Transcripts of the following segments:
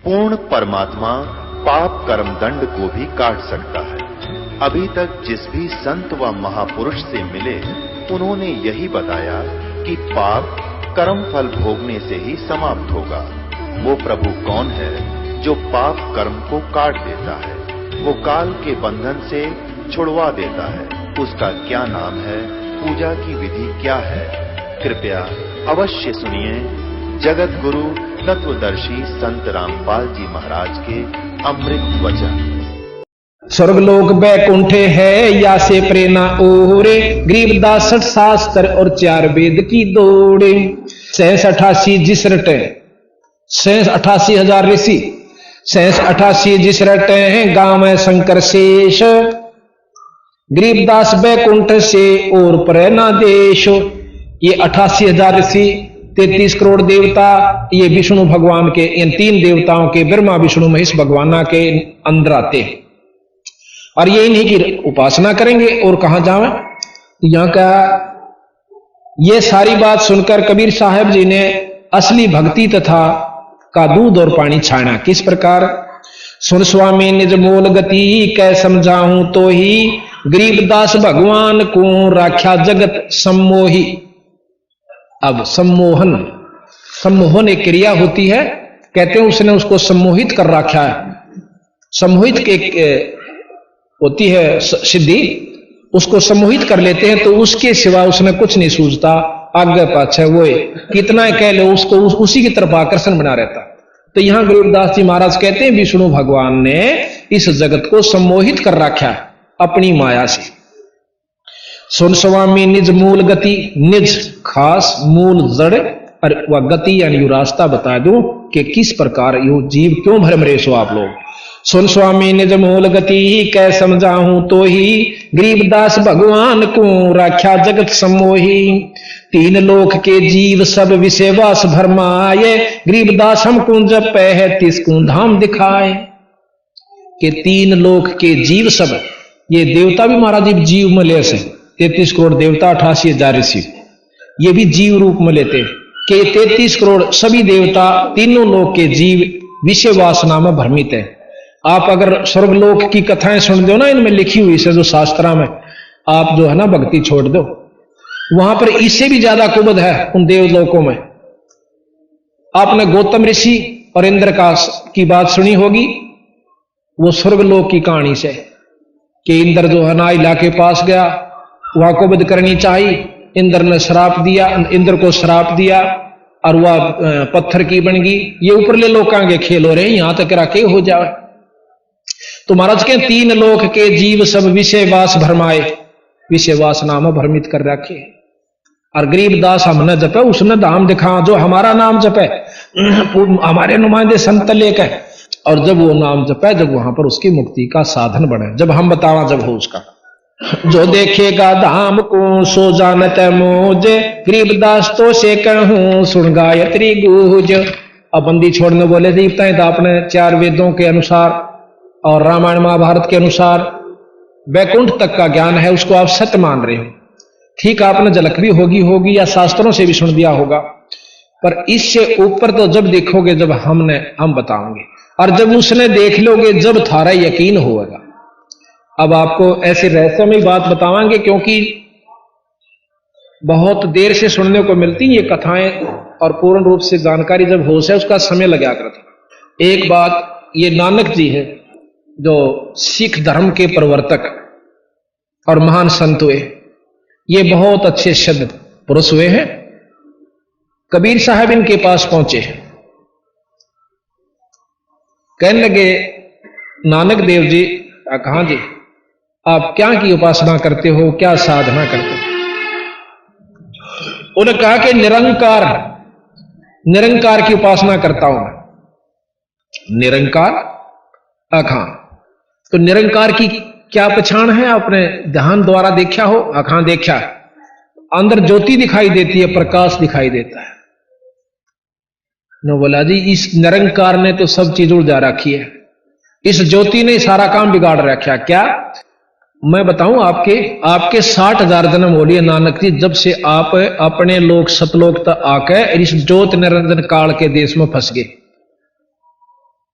पूर्ण परमात्मा पाप कर्म दंड को भी काट सकता है। अभी तक जिस भी संत व महापुरुष से मिले उन्होंने यही बताया कि पाप कर्म फल भोगने से ही समाप्त होगा। वो प्रभु कौन है जो पाप कर्म को काट देता है, वो काल के बंधन से छुड़वा देता है। उसका क्या नाम है, पूजा की विधि क्या है? कृपया अवश्य सुनिए जगत गुरु तत्वदर्शी संत रामपाल जी महाराज के अमृत वचन। स्वर्गलोक बैकुंठे है या से प्रेरणा ओरे, गरीबदास 60 शास्त्र और 4 वेद की दौड़े। 88 जिस रटे 88,000 ऋषि 88 जिस रटे हैं गांव में शंकर शेष। गरीबदास बैकुंठ से और प्रेरणा देश। ये 88,000 ऋषि 33 करोड़ देवता, ये विष्णु भगवान के इन 3 देवताओं के ब्रह्मा विष्णु महेश भगवान के अंदर आते हैं और ये इन्हीं की उपासना करेंगे। और कहां जावे? यहां का ये सारी बात सुनकर कबीर साहब जी ने असली भक्ति तथा का दूध और पानी छाना। किस प्रकार? सुन स्वामी निज मोल गति कै समझाऊं तो ही, गरीबदास भगवान को राख्या जगत सम्मोही। अब सम्मोहन एक क्रिया होती है, कहते हैं उसने उसको सम्मोहित कर रखा है। सम्मोहित के होती है सिद्धि, उसको सम्मोहित कर लेते हैं तो उसके सिवा उसने कुछ नहीं सूझता, आगे पाछे वो कितना कह लो उसको उसी की तरफ आकर्षण बना रहता। तो यहां गरीबदास जी महाराज कहते हैं विष्णु भगवान ने इस जगत को सम्मोहित कर रखा है अपनी माया से। सुन स्वामी निज मूल गति, निज खास मूल जड़ और वह गति यानी रास्ता बता दूं कि किस प्रकार यो जीव क्यों भ्रम रहे सो आप लोग। सुन स्वामी निज मूल गति कै समझाऊं तो ही, गरीबदास भगवान को राख्या जगत सम्मोही। 3 लोक के जीव सब विषय वास भरमाए, गरीबदास हमको जपै है तिसको धाम दिखाए। कि 3 लोक के जीव सब, ये देवता भी महाराज जीव में ले से 33 करोड़ देवता 88,000 ऋषि, ये भी जीव रूप में लेते कि 33 करोड़ सभी देवता, तीनों लोक के जीव विषय वासना में भ्रमित है। आप अगर स्वर्गलोक की कथाएं सुन दो ना, इनमें लिखी हुई से जो शास्त्रा में, आप जो है ना भक्ति छोड़ दो, वहां पर इससे भी ज्यादा कुबद है उन देवलोकों में। आपने गौतम ऋषि और इंद्र की बात सुनी होगी, वो स्वर्गलोक की कहानी से कि इंद्र जो है ना इला के पास गया, वहां कुबद करनी चाहिए, इंद्र ने श्राप दिया, इंद्र को श्राप दिया और वह पत्थर की बन गई। ये ऊपरले लोकां के खेल हो रहे हैं, यहां तक रखे हो जाए। तो महाराज के 3 लोक के जीव सब विषय वास भरमाए, विषय वासना में भ्रमित कर रखे। और गरीबदास हमने जपे उसने धाम दिखा, जो हमारा नाम जपे हमारे नुमाइंदे संत लेके, और जब वो नाम जपे, जब वहां पर उसकी मुक्ति का साधन बने, जब हम बतावा जब हो उसका। जो देखेगा धाम को सो जानत मोज, गरीबदास तो से कहूं सुन गायत्री गूंज। अब बंदी छोड़ने बोले देवता तो आपने 4 वेदों के अनुसार और रामायण महाभारत के अनुसार वैकुंठ तक का ज्ञान है, उसको आप सत्य मान रहे हो। ठीक, आपने झलक भी होगी या शास्त्रों से भी सुन दिया होगा, पर इससे ऊपर तो जब देखोगे जब हम बताओगे, और जब उसने देख लोगे जब थारा यकीन होगा। अब आपको ऐसे रहस्यमय बात बतावांगे, क्योंकि बहुत देर से सुनने को मिलती ये कथाएं, और पूर्ण रूप से जानकारी जब हो से उसका समय लगा करता। एक बात, ये नानक जी है जो सिख धर्म के प्रवर्तक और महान संत हुए, ये बहुत अच्छे शब्द पुरुष हुए हैं। कबीर साहब इनके पास पहुंचे, कहने लगे नानक देव जी, कहां जी आप क्या की उपासना करते हो, क्या साधना करते हो? उन्होंने कहा कि निरंकार की उपासना करता हूं मैं। निरंकार? अखां। तो निरंकार की क्या पहचान है? आपने ध्यान द्वारा देखा हो? अखां देखा है। अंदर ज्योति दिखाई देती है, प्रकाश दिखाई देता है। न बोला जी इस निरंकार ने तो सब चीज उड़ जा रखी है, इस ज्योति ने सारा काम बिगाड़ रखा। क्या मैं बताऊं? आपके 60,000 जन्म हो लिए नानक जी, जब से आप अपने लोक सतलोक तक आकर इस ज्योत निरंजन काल के देश में फंस गए।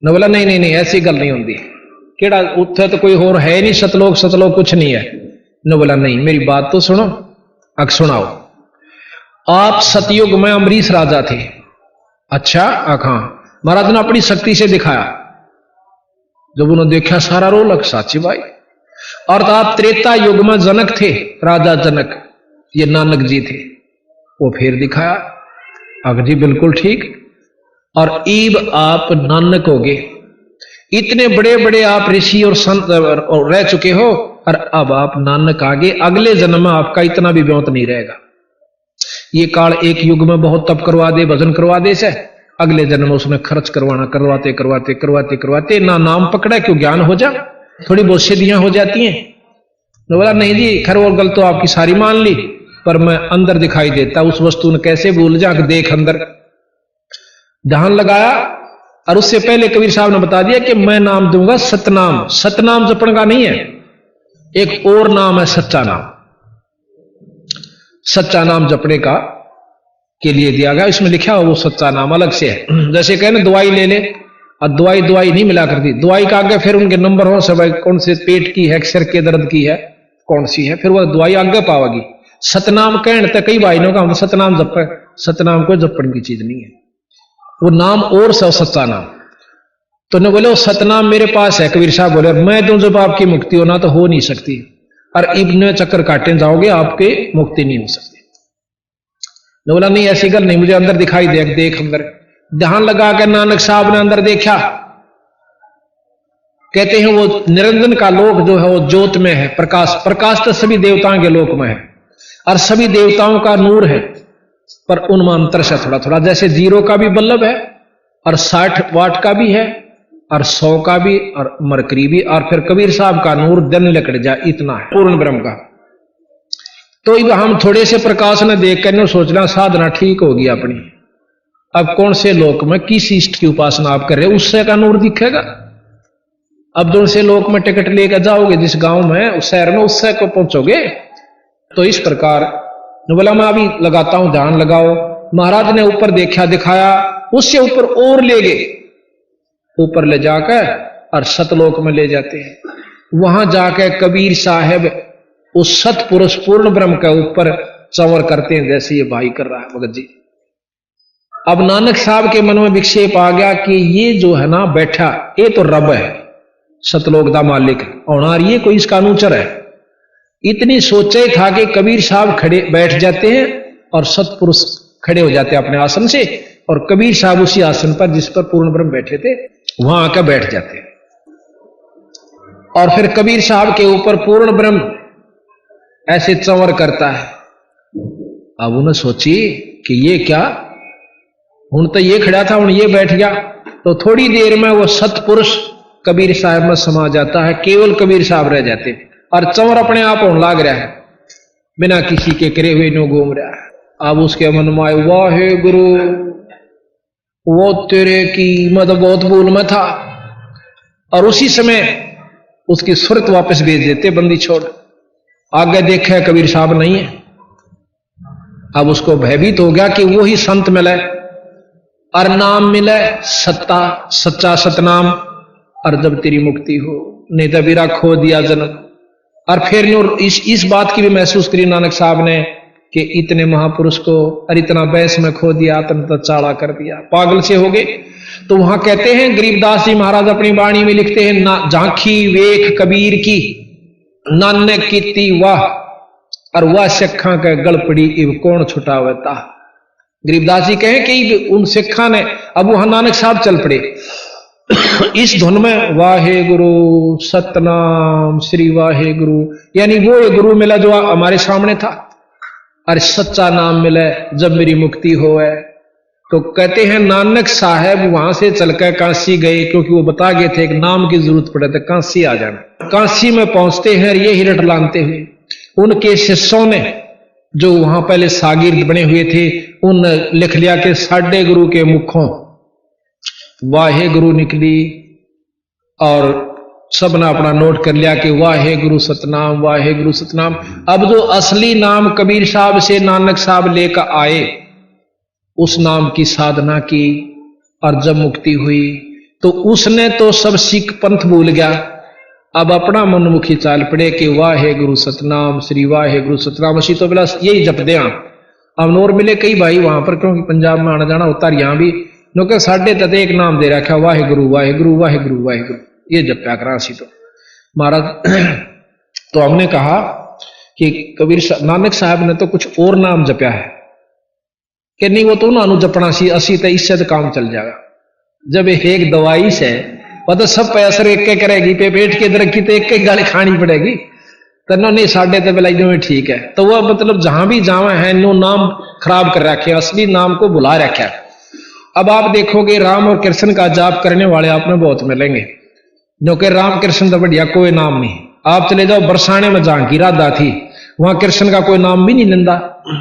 न बोला नहीं नहीं नहीं ऐसी गल नहीं होती, केड़ा उत्थे तो कोई और है नहीं, सतलोक सतलोक कुछ नहीं है। न बोला नहीं मेरी बात तो सुनो। अग सुनाओ। आप सतयुग में अम्बरीश राजा थे। अच्छा हाँ। महाराज ने अपनी शक्ति से दिखाया, जब उन्होंने देखा सारा रोलक साची भाई। और तो आप त्रेता युग में जनक थे, राजा जनक, ये नानक जी थे, वो फिर दिखाया। अग जी बिल्कुल ठीक। और ईब आप नानक हो गए, इतने बड़े बड़े आप ऋषि और संत रह चुके हो, और अब आप नानक आगे, अगले जन्म में आपका इतना भी ब्योत नहीं रहेगा। ये काल एक युग में बहुत तप करवा दे, भजन करवा दे से, अगले जन्म में उसने खर्च करवाना, करवाते करवाते करवाते करवाते ना नाम पकड़ा क्यों ज्ञान हो जा, थोड़ी बहुत सिद्धियां हो जाती हैं। तो बोला नहीं जी खैर और गल तो आपकी सारी मान ली, पर मैं अंदर दिखाई देता उस वस्तु ने कैसे भूल जा, देख अंदर ध्यान लगाया। और उससे पहले कबीर साहब ने बता दिया कि मैं नाम दूंगा सतनाम। सतनाम जपण का नहीं है, एक और नाम है सच्चा नाम। सच्चा नाम जपने का के लिए दिया गया, इसमें लिखा हो वो सच्चा नाम अलग से है। जैसे कहने दवाई ले ले, और दवाई दवाई नहीं मिला करती, दवाई का आगे फिर उनके नंबर हो सब, कौन से पेट की है, सिर के दर्द की है, कौन सी है, फिर वह दवाई आगे पावेगी। सतनाम कहने तक कई भाई ने कहा सतनाम जप, सतनाम कोई जपण की चीज नहीं है, वो नाम और सब सच्चा नाम। तो ने बोले वो सतनाम मेरे पास है। कबीर साहब बोले मैं दूं जब आपकी मुक्ति होना तो हो नहीं सकती, और इब्ने चक्कर काटे जाओगे आपके मुक्ति नहीं हो सकती। ने बोला नहीं ऐसी गल नहीं, मुझे अंदर दिखाई दे, देख अंदर। ध्यान लगा कर नानक साहब ने अंदर देखा। कहते हैं वो निरंजन का लोक जो है वो ज्योत में है, प्रकाश। प्रकाश तो सभी देवताओं के लोक में है, और सभी देवताओं का नूर है, पर उनमें अंतर से थोड़ा थोड़ा, जैसे 0 का भी बल्लभ है, और 60 वाट का भी है, और 100 का भी, और मरकरी भी, और फिर कबीर साहब का नूर दिन लकड़ जाए इतना है पूर्ण ब्रह्म का। तो हम थोड़े से प्रकाश ने देख कर सोचना साधना ठीक होगी अपनी। अब कौन से लोक में किस इष्ट की उपासना आप कर रहे हो, उससे का नूर दिखेगा। अब जो से लोक में टिकट लेकर जाओगे जिस गांव में उस शहर में, उससे को पहुंचोगे। तो इस प्रकार बोला मैं अभी लगाता हूं, ध्यान लगाओ। महाराज ने ऊपर देखा, दिखाया, उससे ऊपर और ले गए, ऊपर ले जाकर और सतलोक में ले जाते हैं। वहां जाकर कबीर साहब उस सतपुरुष पूर्ण ब्रह्म के ऊपर चंवर करते हैं, जैसे ये भाई कर रहा है भगत जी। अब नानक साहब के मन में विक्षेप आ गया कि ये जो है ना बैठा, ये तो रब है, सतलोक दा मालिक, और ये कोई इसका अनुचर है। इतनी सोचे था कि कबीर साहब खड़े बैठ जाते हैं और सतपुरुष खड़े हो जाते हैं अपने आसन से, और कबीर साहब उसी आसन पर जिस पर पूर्ण ब्रह्म बैठे थे वहां आकर बैठ जाते हैं। और फिर कबीर साहब के ऊपर पूर्ण ब्रह्म ऐसे चंवर करता है। अब उन्हें सोची कि ये क्या, हूं तो ये खड़ा था, हूं ये बैठ गया। तो थोड़ी देर में वो सतपुरुष कबीर साहब में समा जाता है, केवल कबीर साहब रह जाते हैं, और चंवर अपने आप होने लाग रहा है, बिना किसी के करे हुए नो घूम रहा है। अब उसके मन में आए वाहे गुरु, वो तेरे की मतलब बहुत भूल में था। और उसी समय उसकी सुरत वापस भेज देते, बंदी छोड़। आगे देखे कबीर साहब नहीं है। अब उसको भयभीत हो गया कि वो ही संत मिले और नाम मिले सत्ता, सच्चा सतनाम, और जब तेरी मुक्ति हो, नहीं तो बीरा खो दिया जन्म। और फिर इस बात की भी महसूस करी नानक साहब ने कि इतने महापुरुष को और इतना बैस में खो दिया, तो चाड़ा कर दिया, पागल से हो गए। तो वहां कहते हैं गरीबदास जी महाराज अपनी वाणी में लिखते हैं, ना झांकी वेख कबीर की, नानक कीती वाह, और वह सिखा के गल पड़ी इव कौन छुटावता। गरीबदास जी कहें कि उन सिखा ने, अब वहां नानक साहब चल पड़े इस धुन में, वाहे गुरु सतनाम श्री वाहे गुरु, यानी वो ये गुरु मिला जो हमारे सामने था, और सच्चा नाम मिले जब मेरी मुक्ति हो है। तो कहते हैं नानक साहब वहां से चलकर काशी गए, क्योंकि वो बता गए थे एक नाम की जरूरत पड़े तो काशी आ जाना। काशी में पहुंचते हैं ये हिरट लानते हुए, उनके शिष्यों ने जो वहां पहले सागिर्द बने हुए थे, उन लिख लिया कि साढ़े गुरु के मुखों वाहे गुरु निकली, और सबने अपना नोट कर लिया कि वाहे गुरु सतनाम, वाहे गुरु सतनाम। अब जो असली नाम कबीर साहब से नानक साहब लेकर आए, उस नाम की साधना की, और जब मुक्ति हुई तो उसने तो सब सिख पंथ भूल गया, अब अपना मनमुखी चाल पड़े कि वाहे गुरु सतनाम श्री वाहे गुरु सतनाम असी तो बिला यही जप दे। अब नोर मिले कई भाई वहां पर, क्योंकि पंजाब में आना जाना होता है, यहाँ भी लोग साढ़े तक एक नाम दे रखा वाहे गुरु वाहे गुरु वाहे गुरु वाहे गुरु, ये जप्या करा असी तो महाराज। तो हमने कहा कि कबीर नानक साहब ने तो कुछ और नाम जपया है कि नहीं, वो तो उन्होंने जपना सी असी तो इससे तो काम चल जाएगा। जब एक दवाई से तो सब पे असर एक के करेगी, पे पेट के दर्द की तो एक एक गाली खानी पड़ेगी, तो नहीं साढ़े तो बिलाई में ठीक है। तो वह मतलब जहां भी जावा है नो नाम खराब कर रखे, असली नाम को बुला रखा है। अब आप देखोगे राम और कृष्ण का जाप करने वाले आप में बहुत मिलेंगे, जो कि राम कृष्ण तो बढ़िया कोई नाम नहीं। आप चले जाओ बरसाने में जहां की राधा थी, वहां कृष्ण का कोई नाम भी नहीं लेंदा,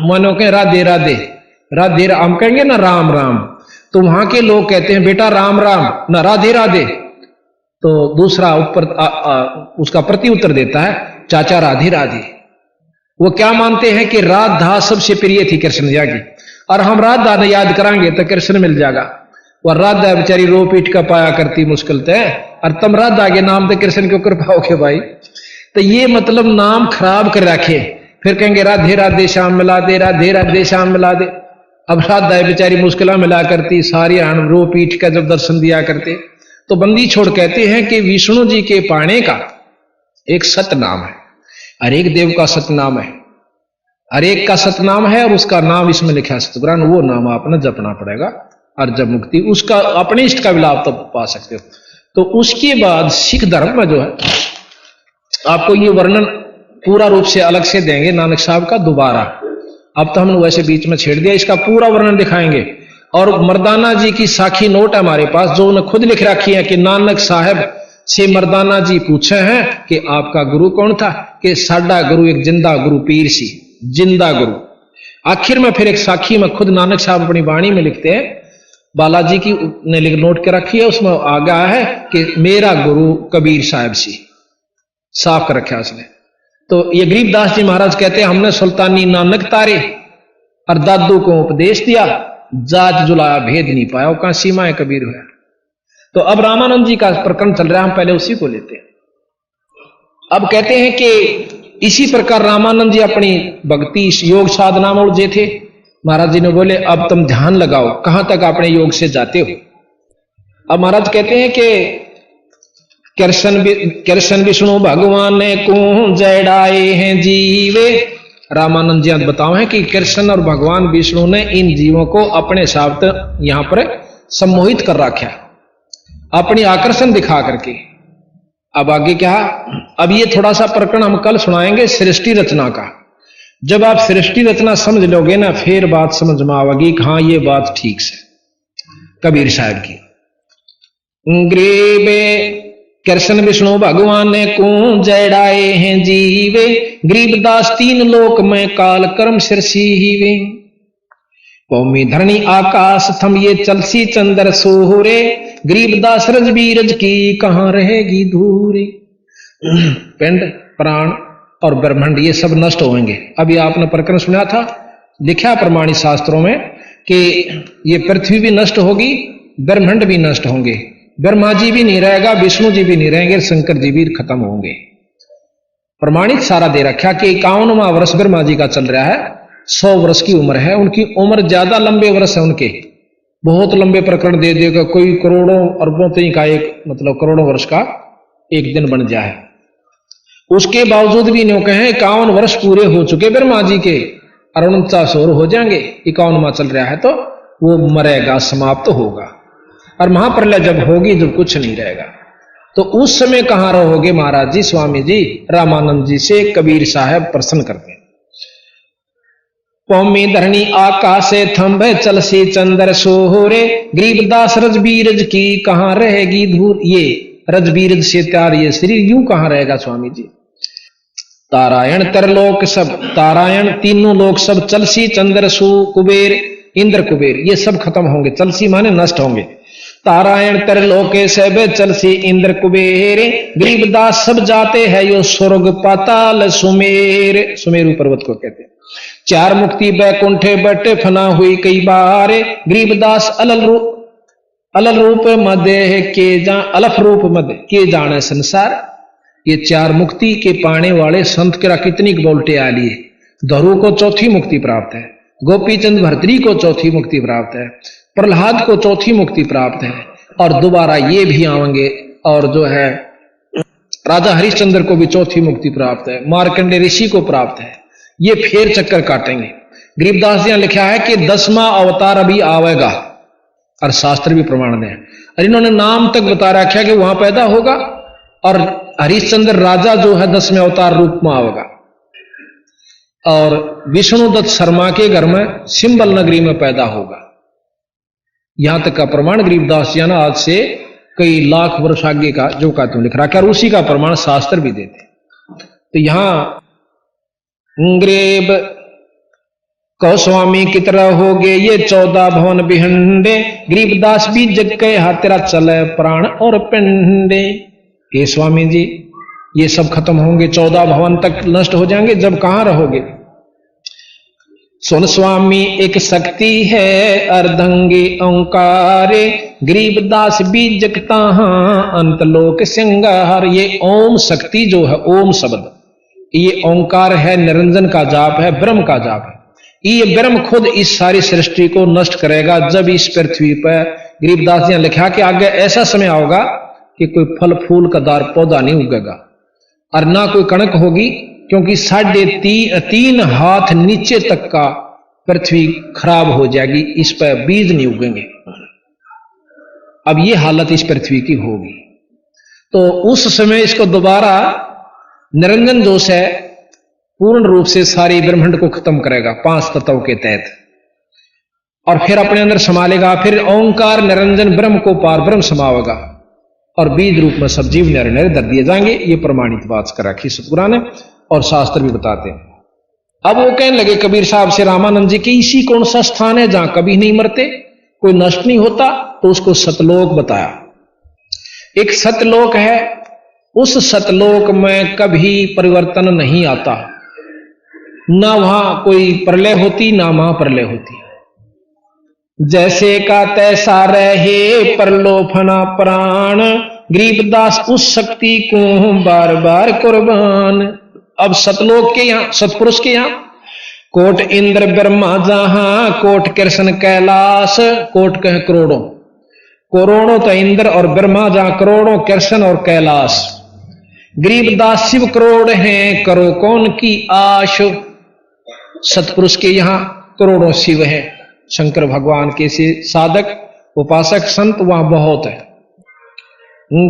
मानो के राधे राधे राधे, हम कहेंगे ना राम राम, तो वहां के लोग कहते हैं बेटा राम राम ना राधे राधे। तो दूसरा ऊपर उसका प्रति उत्तर देता है चाचा राधे राधे। वो क्या मानते हैं कि राधा सबसे प्रिय थी कृष्ण जी की, और हम राधा ने याद करांगे तो कृष्ण मिल जाएगा। और राधा बेचारी रो पीट का पाया करती मुश्किल है, और तुम राधा के नाम तो कृष्ण क्यों कर पाओगे भाई। तो ये मतलब नाम खराब कर रखे, फिर कहेंगे राधे राधे श्याम मिला दे, राधे राधे श्याम मिला दे। अब राधा बेचारी मुश्किल मिला करती, सारी हम रो पीट का जब दर्शन दिया करते। तो बंदी छोड़ कहते हैं कि विष्णु जी के पाने का एक सतनाम है, हर एक देव का सतनाम है, हर एक का सतनाम है, और उसका नाम इसमें लिखा है सतपुराण, वो नाम आपने जपना पड़ेगा, और जब मुक्ति उसका अपने इष्ट का भी लाभ तो पा सकते हो। तो उसके बाद सिख धर्म में जो है आपको ये वर्णन पूरा रूप से अलग से देंगे नानक साहब का दोबारा। अब तो हमने वैसे बीच में छेड़ दिया, इसका पूरा वर्णन दिखाएंगे। और मर्दाना जी की साखी नोट हमारे पास, जो उन्होंने खुद लिख रखी है कि नानक साहब से मर्दाना जी पूछे हैं कि आपका गुरु कौन था, कि साडा गुरु एक जिंदा गुरु पीर सी, जिंदा गुरु। आखिर में फिर एक साखी में खुद नानक साहब अपनी वाणी में लिखते हैं, बालाजी की ने नोट के रखी है, उसमें आ गया है कि मेरा गुरु कबीर साहब सी, साफ कर रखा उसने। तो ये गरीबदास जी महाराज कहते हैं हमने सुल्तानी नानक तारे और दादू को उपदेश दिया, जात जुलाया भेद नहीं पाया, का सीमाएं कबीर हुआ। तो अब रामानंद जी का प्रकरण चल रहा है, हम पहले उसी को लेते हैं। अब कहते हैं कि इसी प्रकार रामानंद जी अपनी भक्ति योग साधना में उलझे थे। महाराज जी ने बोले अब तुम ध्यान लगाओ, कहां तक अपने योग से जाते हो। अब महाराज कहते हैं कि कृष्ण विष्णु भगवान को जड़ाए हैं जीवे। रामानंद जी बताओ है कि कृष्ण और भगवान विष्णु ने इन जीवों को अपने साथ यहां पर सम्मोहित कर रखा, अपनी आकर्षण दिखा करके। अब आगे क्या, अब ये थोड़ा सा प्रकरण हम कल सुनाएंगे सृष्टि रचना का। जब आप सृष्टि रचना समझ लोगे ना, फिर बात समझ में आवेगी कि हाँ ये बात ठीक से कबीर साहब की। ग्रीबे कृष्ण विष्णु भगवान को जड़ाए हैं जीवे, गरीबदास तीन लोक में काल कर्म सिरसी हीवे। भूमि धरणी आकाश थम ये चलसी चंद्र सोहरे, गरीबदास रजबीरज की कहां रहेगी धूरी। पिंड प्राण और ब्रह्मांड ये सब नष्ट होंगे। अभी आपने प्रकरण सुना था, लिखा प्रमाणित शास्त्रों में कि ये पृथ्वी भी नष्ट होगी, ब्रह्मांड भी नष्ट होंगे, ब्रह्मा जी भी नहीं रहेगा, विष्णु जी भी नहीं रहेंगे, शंकर जी भी खत्म होंगे। प्रमाणित सारा दे रखा कि 51वां वर्ष ब्रह्मा जी का चल रहा है, 100 वर्ष की उम्र है उनकी, उम्र ज्यादा लंबे वर्ष है उनके, बहुत लंबे प्रकरण दे देगा, कोई करोड़ों अरबों तक का एक मतलब करोड़ों वर्ष का एक दिन बन जाए। उसके बावजूद भी न्यों कहें 51 वर्ष पूरे हो चुके ब्रह्मा जी के, और 49 और हो जाएंगे, 51वां चल रहा है, तो वो मरेगा, समाप्त होगा। और महाप्रलय जब होगी जब कुछ नहीं रहेगा, तो उस समय कहां रहोगे महाराज जी। स्वामी जी रामानंद जी से कबीर साहब प्रश्न करते हैं। पौमी धरणी आकाश थंभ चलसी चंद्र सोहरे, गरीबदास रजबीरज की कहां रहेगी धूर। ये रजबीरज से त्यार ये शरीर यूं कहां रहेगा स्वामी जी। तारायण तरलोक सब, तारायण तीनों लोग सब, चलसी चंद्र सु कुबेर इंद्र कुबेर ये सब खत्म होंगे, चलसी माने नष्ट होंगे। तारायण तरलोके सब चलसी इंद्र कुबेर, गरीबदास सब जाते हैं यो स्वर्ग पाताल सुमेर। सुमेरु पर्वत को कहते हैं। चार मुक्ति बैकुंठे बटे फना हुई कई बार, गरीबदास अलल रूप मध्य के जा अलफ रूप मध्य के जाने संसार। ये चार मुक्ति के पाने वाले संत के कितनी बोलटे आ लिए। धरु को चौथी मुक्ति प्राप्त है, गोपीचंद भर्तरी को चौथी मुक्ति प्राप्त है, प्रहलाद को चौथी मुक्ति प्राप्त है, और दोबारा ये भी आएंगे। और जो है राजा हरिश्चंद्र को भी चौथी मुक्ति प्राप्त है, मार्कंडे ऋषि को प्राप्त है। ये फिर चक्कर काटेंगे। गरीबदास जी ने लिखा है कि 10वां अवतार अभी आवेगा, और शास्त्र भी प्रमाण दें। और इन्होंने नाम तक बता रखा कि वहां पैदा होगा, और हरिश्चंद्र राजा जो है 10वें अवतार रूप में आवेगा। और विष्णुदत्त शर्मा के घर में सिंबल नगरी में पैदा होगा। यहां तक का प्रमाण गरीबदास जी ने आज से कई लाख वर्ष आगे का जो का तुम लिख रहा है, और उसी का प्रमाण शास्त्र भी देते। तो यहां ग्रेब को स्वामी की तरह हो गए ये 14 भवन बिहंडे, गरीबदास भी जग के हाथेरा चले प्राण और पिंडे। ये स्वामी जी ये सब खत्म होंगे, 14 भवन तक नष्ट हो जाएंगे, जब कहां रहोगे। सुन स्वामी एक शक्ति है अर्धंगी ओंकारे, गरीबदास भी जगता अंतलोक श्रृंगार। ये ओम शक्ति जो है, ओम शब्द, ये ओंकार है, निरंजन का जाप है, ब्रह्म का जाप है। ये ब्रह्म खुद इस सारी सृष्टि को नष्ट करेगा। जब इस पृथ्वी पर गरीबदास जी ने लिखा कि आगे ऐसा समय आओगा कि कोई फल फूल का दार पौधा नहीं उगेगा, और ना कोई कणक होगी, क्योंकि 3.5 हाथ नीचे तक का पृथ्वी खराब हो जाएगी, इस पर बीज नहीं उगेंगे। अब ये हालत इस पृथ्वी की होगी। तो उस समय इसको दोबारा निरंजन जोश है पूर्ण रूप से सारी ब्रह्मांड को खत्म करेगा 5 तत्वों के तहत, और फिर अपने अंदर संभालेगा। फिर ओंकार निरंजन ब्रह्म को पार ब्रह्म समावेगा, और बीज रूप में सब जीव नर नर धर दिए जाएंगे। ये प्रमाणित बात कर रखी सतपुराण ने, और शास्त्र भी बताते हैं। अब वो कहने लगे कबीर साहब से रामानंद जी की, इसी कौन सा स्थान है जहां कभी नहीं मरते, कोई नष्ट नहीं होता। तो उसको सतलोक बताया। एक सतलोक है, उस सतलोक में कभी परिवर्तन नहीं आता, ना वहां कोई प्रलय होती ना वहां प्रलय होती। जैसे का तैसा रहे परलोफना प्राण, गरीबदास उस शक्ति को बार बार कुर्बान। अब सतलोक के यहां, सतपुरुष के यहां कोट इंद्र ब्रह्मा जहां, कोट कृष्ण कैलाश, कोट कह करोड़ों, करोड़ों तो इंद्र और ब्रह्मा जहां, करोड़ों कृष्ण और कैलाश। गरीबदास शिव करोड़ हैं, करो कौन की आश। सतपुरुष के यहां करोड़ों शिव हैं, शंकर भगवान के से साधक उपासक संत वहां बहुत है।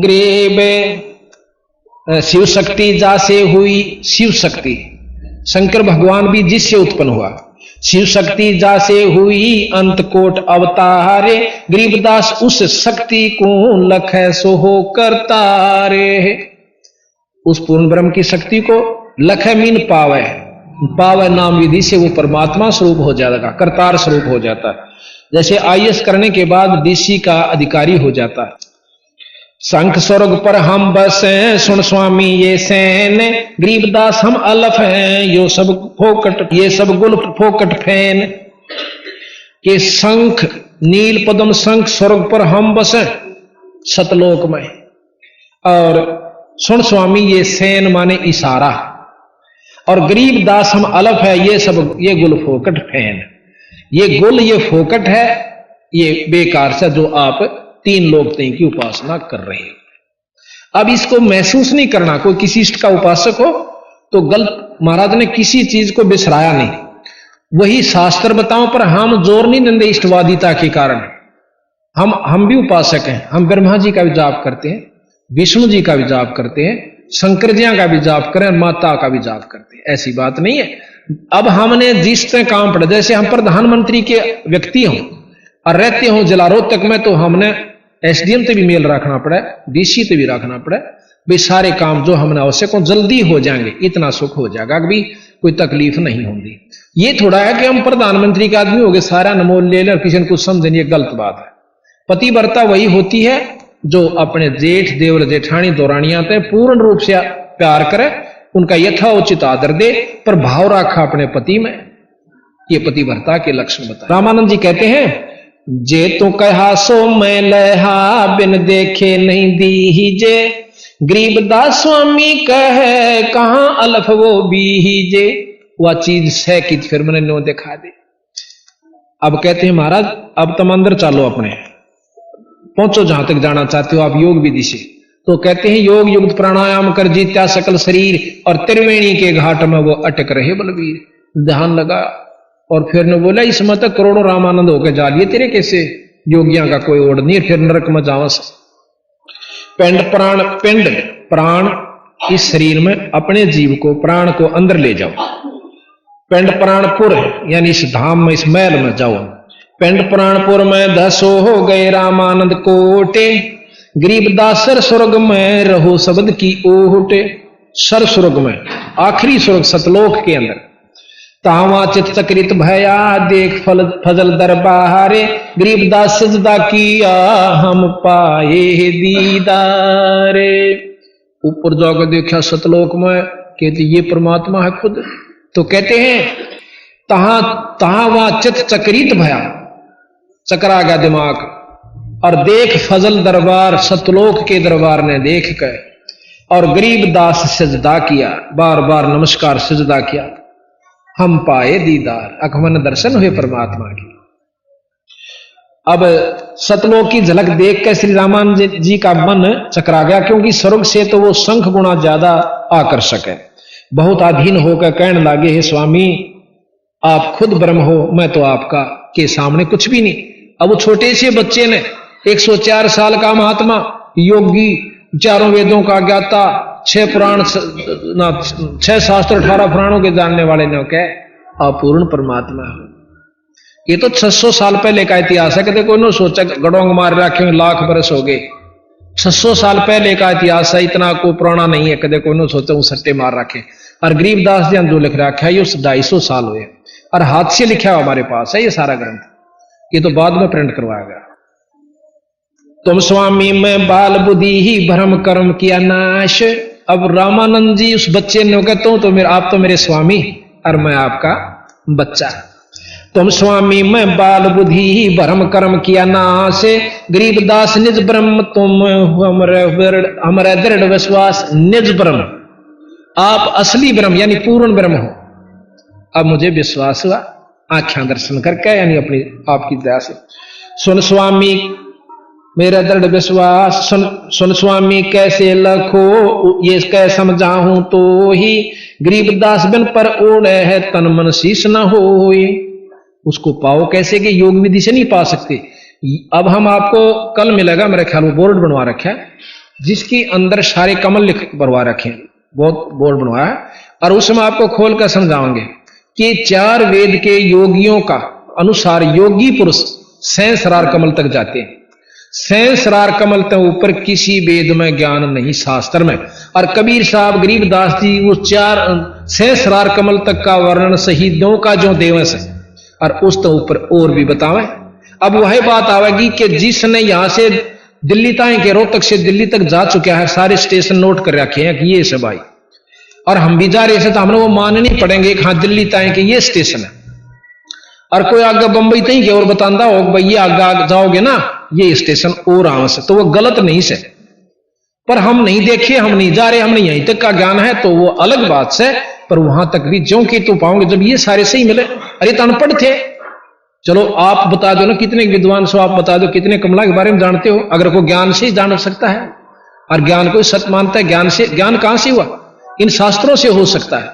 ग्रीब शिव शक्ति जासे हुई, शिव शक्ति शंकर भगवान भी जिससे उत्पन्न हुआ। शिव शक्ति जासे हुई अंत कोट अवतारे, गरीबदास उस शक्ति को लख सो हो करतारे। उस पूर्ण ब्रह्म की शक्ति को लख मीन पावे, पावे नाम विधि से वो परमात्मा स्वरूप हो जाएगा, करतार स्वरूप हो जाता है। जैसे आईएएस करने के बाद डीसी का अधिकारी हो जाता है। शंख स्वर्ग पर हम बस हैं, सुन स्वामी ये सैन, गरीबदास हम अलफ हैं, यो सब फोकट, ये सब गुल फोकट फैन। के शंख नील पद्म शंख स्वर्ग पर हम बस हैं सतलोक में, और सुन स्वामी ये सैन माने इशारा, और गरीबदास हम अलफ है, ये सब ये गुल फोकट फैन। ये गुल ये फोकट है, ये बेकार से जो आप 3 लोक की उपासना कर रहे हो। अब इसको महसूस नहीं करना। कोई किसी इष्ट का उपासक हो तो गलत, महाराज ने किसी चीज को बिसराया नहीं, वही शास्त्र बताओ, पर हम जोर नहीं देंगे इष्टवादिता के कारण। हम भी उपासक हैं, हम ब्रह्मा जी का भी जाप करते हैं, विष्णु जी का भी जाप करते हैं, शंकर जी का भी जाप करें, माता का भी जाप करते हैं, ऐसी बात नहीं है। अब हमने जिस तरह काम पड़ा, जैसे हम प्रधानमंत्री के व्यक्ति हों और रहते हों जिला रोहतक में, तो हमने एसडीएम से भी मेल रखना पड़ा, डीसी से भी रखना पड़ा, भाई सारे काम जो हमने आवश्यक हो जल्दी हो जाएंगे, इतना सुख हो जाएगा, कभी कोई तकलीफ नहीं होगी। ये थोड़ा है कि हम प्रधानमंत्री के आदमी हो गए, सारा नमोल ले लें और किसी ने कुछ समझे नहीं, गलत बात है। पतिव्रता वही होती है जो अपने जेठ देवर जेठानी दौरानियां थे पूर्ण रूप से प्यार करे, उनका यथाउचित आदर दे, पर भाव रखा अपने पति में। ये पतिव्रता के लक्षण बता। रामानंद जी कहते हैं जे तो कहा सो मैं लहा बिन देखे नहीं दीजे, गरीबदास स्वामी कहे कहां अलफ वो बीजे। वह चीज सह की फिर मैंने नो दिखा दे। अब कहते हैं महाराज अब तुम अंदर चलो, अपने पहुंचो जहां तक जाना चाहते हो आप योग विधि से। तो कहते हैं योग युक्त प्राणायाम कर जीत्या सकल शरीर, और त्रिवेणी के घाट में वो अटक रहे बलवीर। ध्यान लगा और फिर ने बोला इसमें तक करोड़ों रामानंद होकर जा लिए तेरे कैसे, योगियां का कोई ओढ़ नहीं, फिर नरक में जावस। पिंड प्राण इस शरीर में अपने जीव को प्राण को अंदर ले जाओ। पिंड प्राणपुर यानी इस धाम में इस महल में जाओ। पिंड प्राणपुर में 10 हो गए रामानंद कोटे, गरीबदास सर स्वर्ग में रहो शब्द की ओटे। सर स्वर्ग में आखिरी स्वर्ग सतलोक के अंदर तावा चित चक्रित भया देख फजल दरबारे, गरीबदास सजदा किया हम पाए दीदारे। ऊपर जाकर देखा सतलोक में, कहते ये परमात्मा है खुद। तो कहते हैं तहां वहां चित चक्रित भया, चकरा गया दिमाग, और देख फजल दरबार सतलोक के दरबार ने देख कर, और गरीबदास सजदा किया, बार बार नमस्कार सजदा किया, हम पाए दीदार, अखमन दर्शन हुए परमात्मा के। अब सतलोक की झलक देख कर श्री रामानंद जी का मन चकरा गया, क्योंकि स्वर्ग से तो वो संख गुना ज्यादा आकर्षक है। बहुत अधीन होकर कहने लगे, हे स्वामी आप खुद ब्रह्म हो, मैं तो आपका के सामने कुछ भी नहीं। अब वो छोटे से बच्चे ने 104 साल का महात्मा योगी, चारों वेदों का ज्ञाता, 6 पुराण 6 शास्त्र 18 पुराणों के जानने वाले ने कह अपूर्ण परमात्मा है। ये तो 600 साल पहले का इतिहास है। कहते कोई न सोचा गड़ोंग मार रखे लाख बरस हो गए, 600 साल पहले का इतिहास है, इतना को पुराना नहीं है। कदे कोई न सोचा वो सट्टे मार रखे। और गरीबदास जी जो लिख रखा है ये 250 साल हुए, और हाथ से लिखा हुआ हमारे पास है ये सारा ग्रंथ। ये तो बाद में प्रिंट करवाया गया। तुम स्वामी में बाल बुद्धि ही भ्रम कर्म किया नाश। अब रामानंद जी उस बच्चे ने कहते हो तो मेरे आप तो मेरे स्वामी और मैं आपका बच्चा। तुम स्वामी में बाल बुद्धि ही भ्रम कर्म किया नाश, गरीबदास निज ब्रह्म तुम हमारे दृढ़ विश्वास। निज ब्रह्म आप असली ब्रह्म यानी पूर्ण ब्रह्म हो। अब मुझे विश्वास हुआ आंखें दर्शन करके, यानी अपनी आपकी दया से। सुन स्वामी मेरा दृढ़ विश्वास, सुन स्वामी कैसे लखो ये कह समझाऊं तो ही, गरीबदास बिन पर ओढ़े है तन मन शीश न होए। उसको पाओ कैसे कि योग विधि से नहीं पा सकते। अब हम आपको कल मिलेगा मेरे ख्याल में, बोर्ड बनवा रखा है जिसके अंदर सारे कमल लिख बनवा रखे हैं, बहुत बोर्ड बनवाया है, और उसमें आपको खोल कर समझाओगे कि 4 वेद के योगियों का अनुसार योगी पुरुष सहस्रार कमल तक जाते हैं। सहस्रार कमल तक ऊपर किसी वेद में ज्ञान नहीं, शास्त्र में। और कबीर साहब गरीबदास जी वो 4 सहस्रार कमल तक का वर्णन शहीदों का जो दिवस है और उस तो ऊपर और भी बतावे। अब वही बात आवेगी कि जिसने यहां से दिल्ली तक के रोहतक से दिल्ली तक जा चुका है, सारे स्टेशन नोट कर रखे हैं कि ये सब आई, और हम भी जा रहे थे तो हमने वो मानने पड़ेंगे कि हाँ दिल्ली तक के ये स्टेशन है। और कोई आगे बंबई तक के और बताता हो भाई ये आगे जाओगे ना ये स्टेशन और आवस है, तो वो गलत नहीं से। पर हम नहीं देखे, हम नहीं जा रहे, हमने यहीं तक का ज्ञान है तो वो अलग बात से। पर वहां तक भी ज्यों की तो पाओगे जब ये सारे सही मिले। अरे तो अनपढ़ थे, चलो आप बता दो ना कितने विद्वान सो, आप बता दो कितने कमला के बारे में जानते हो। अगर कोई ज्ञान से ही जान सकता है और ज्ञान को सत्य मानता है, ज्ञान से ज्ञान कहां से हुआ, इन शास्त्रों से हो सकता है।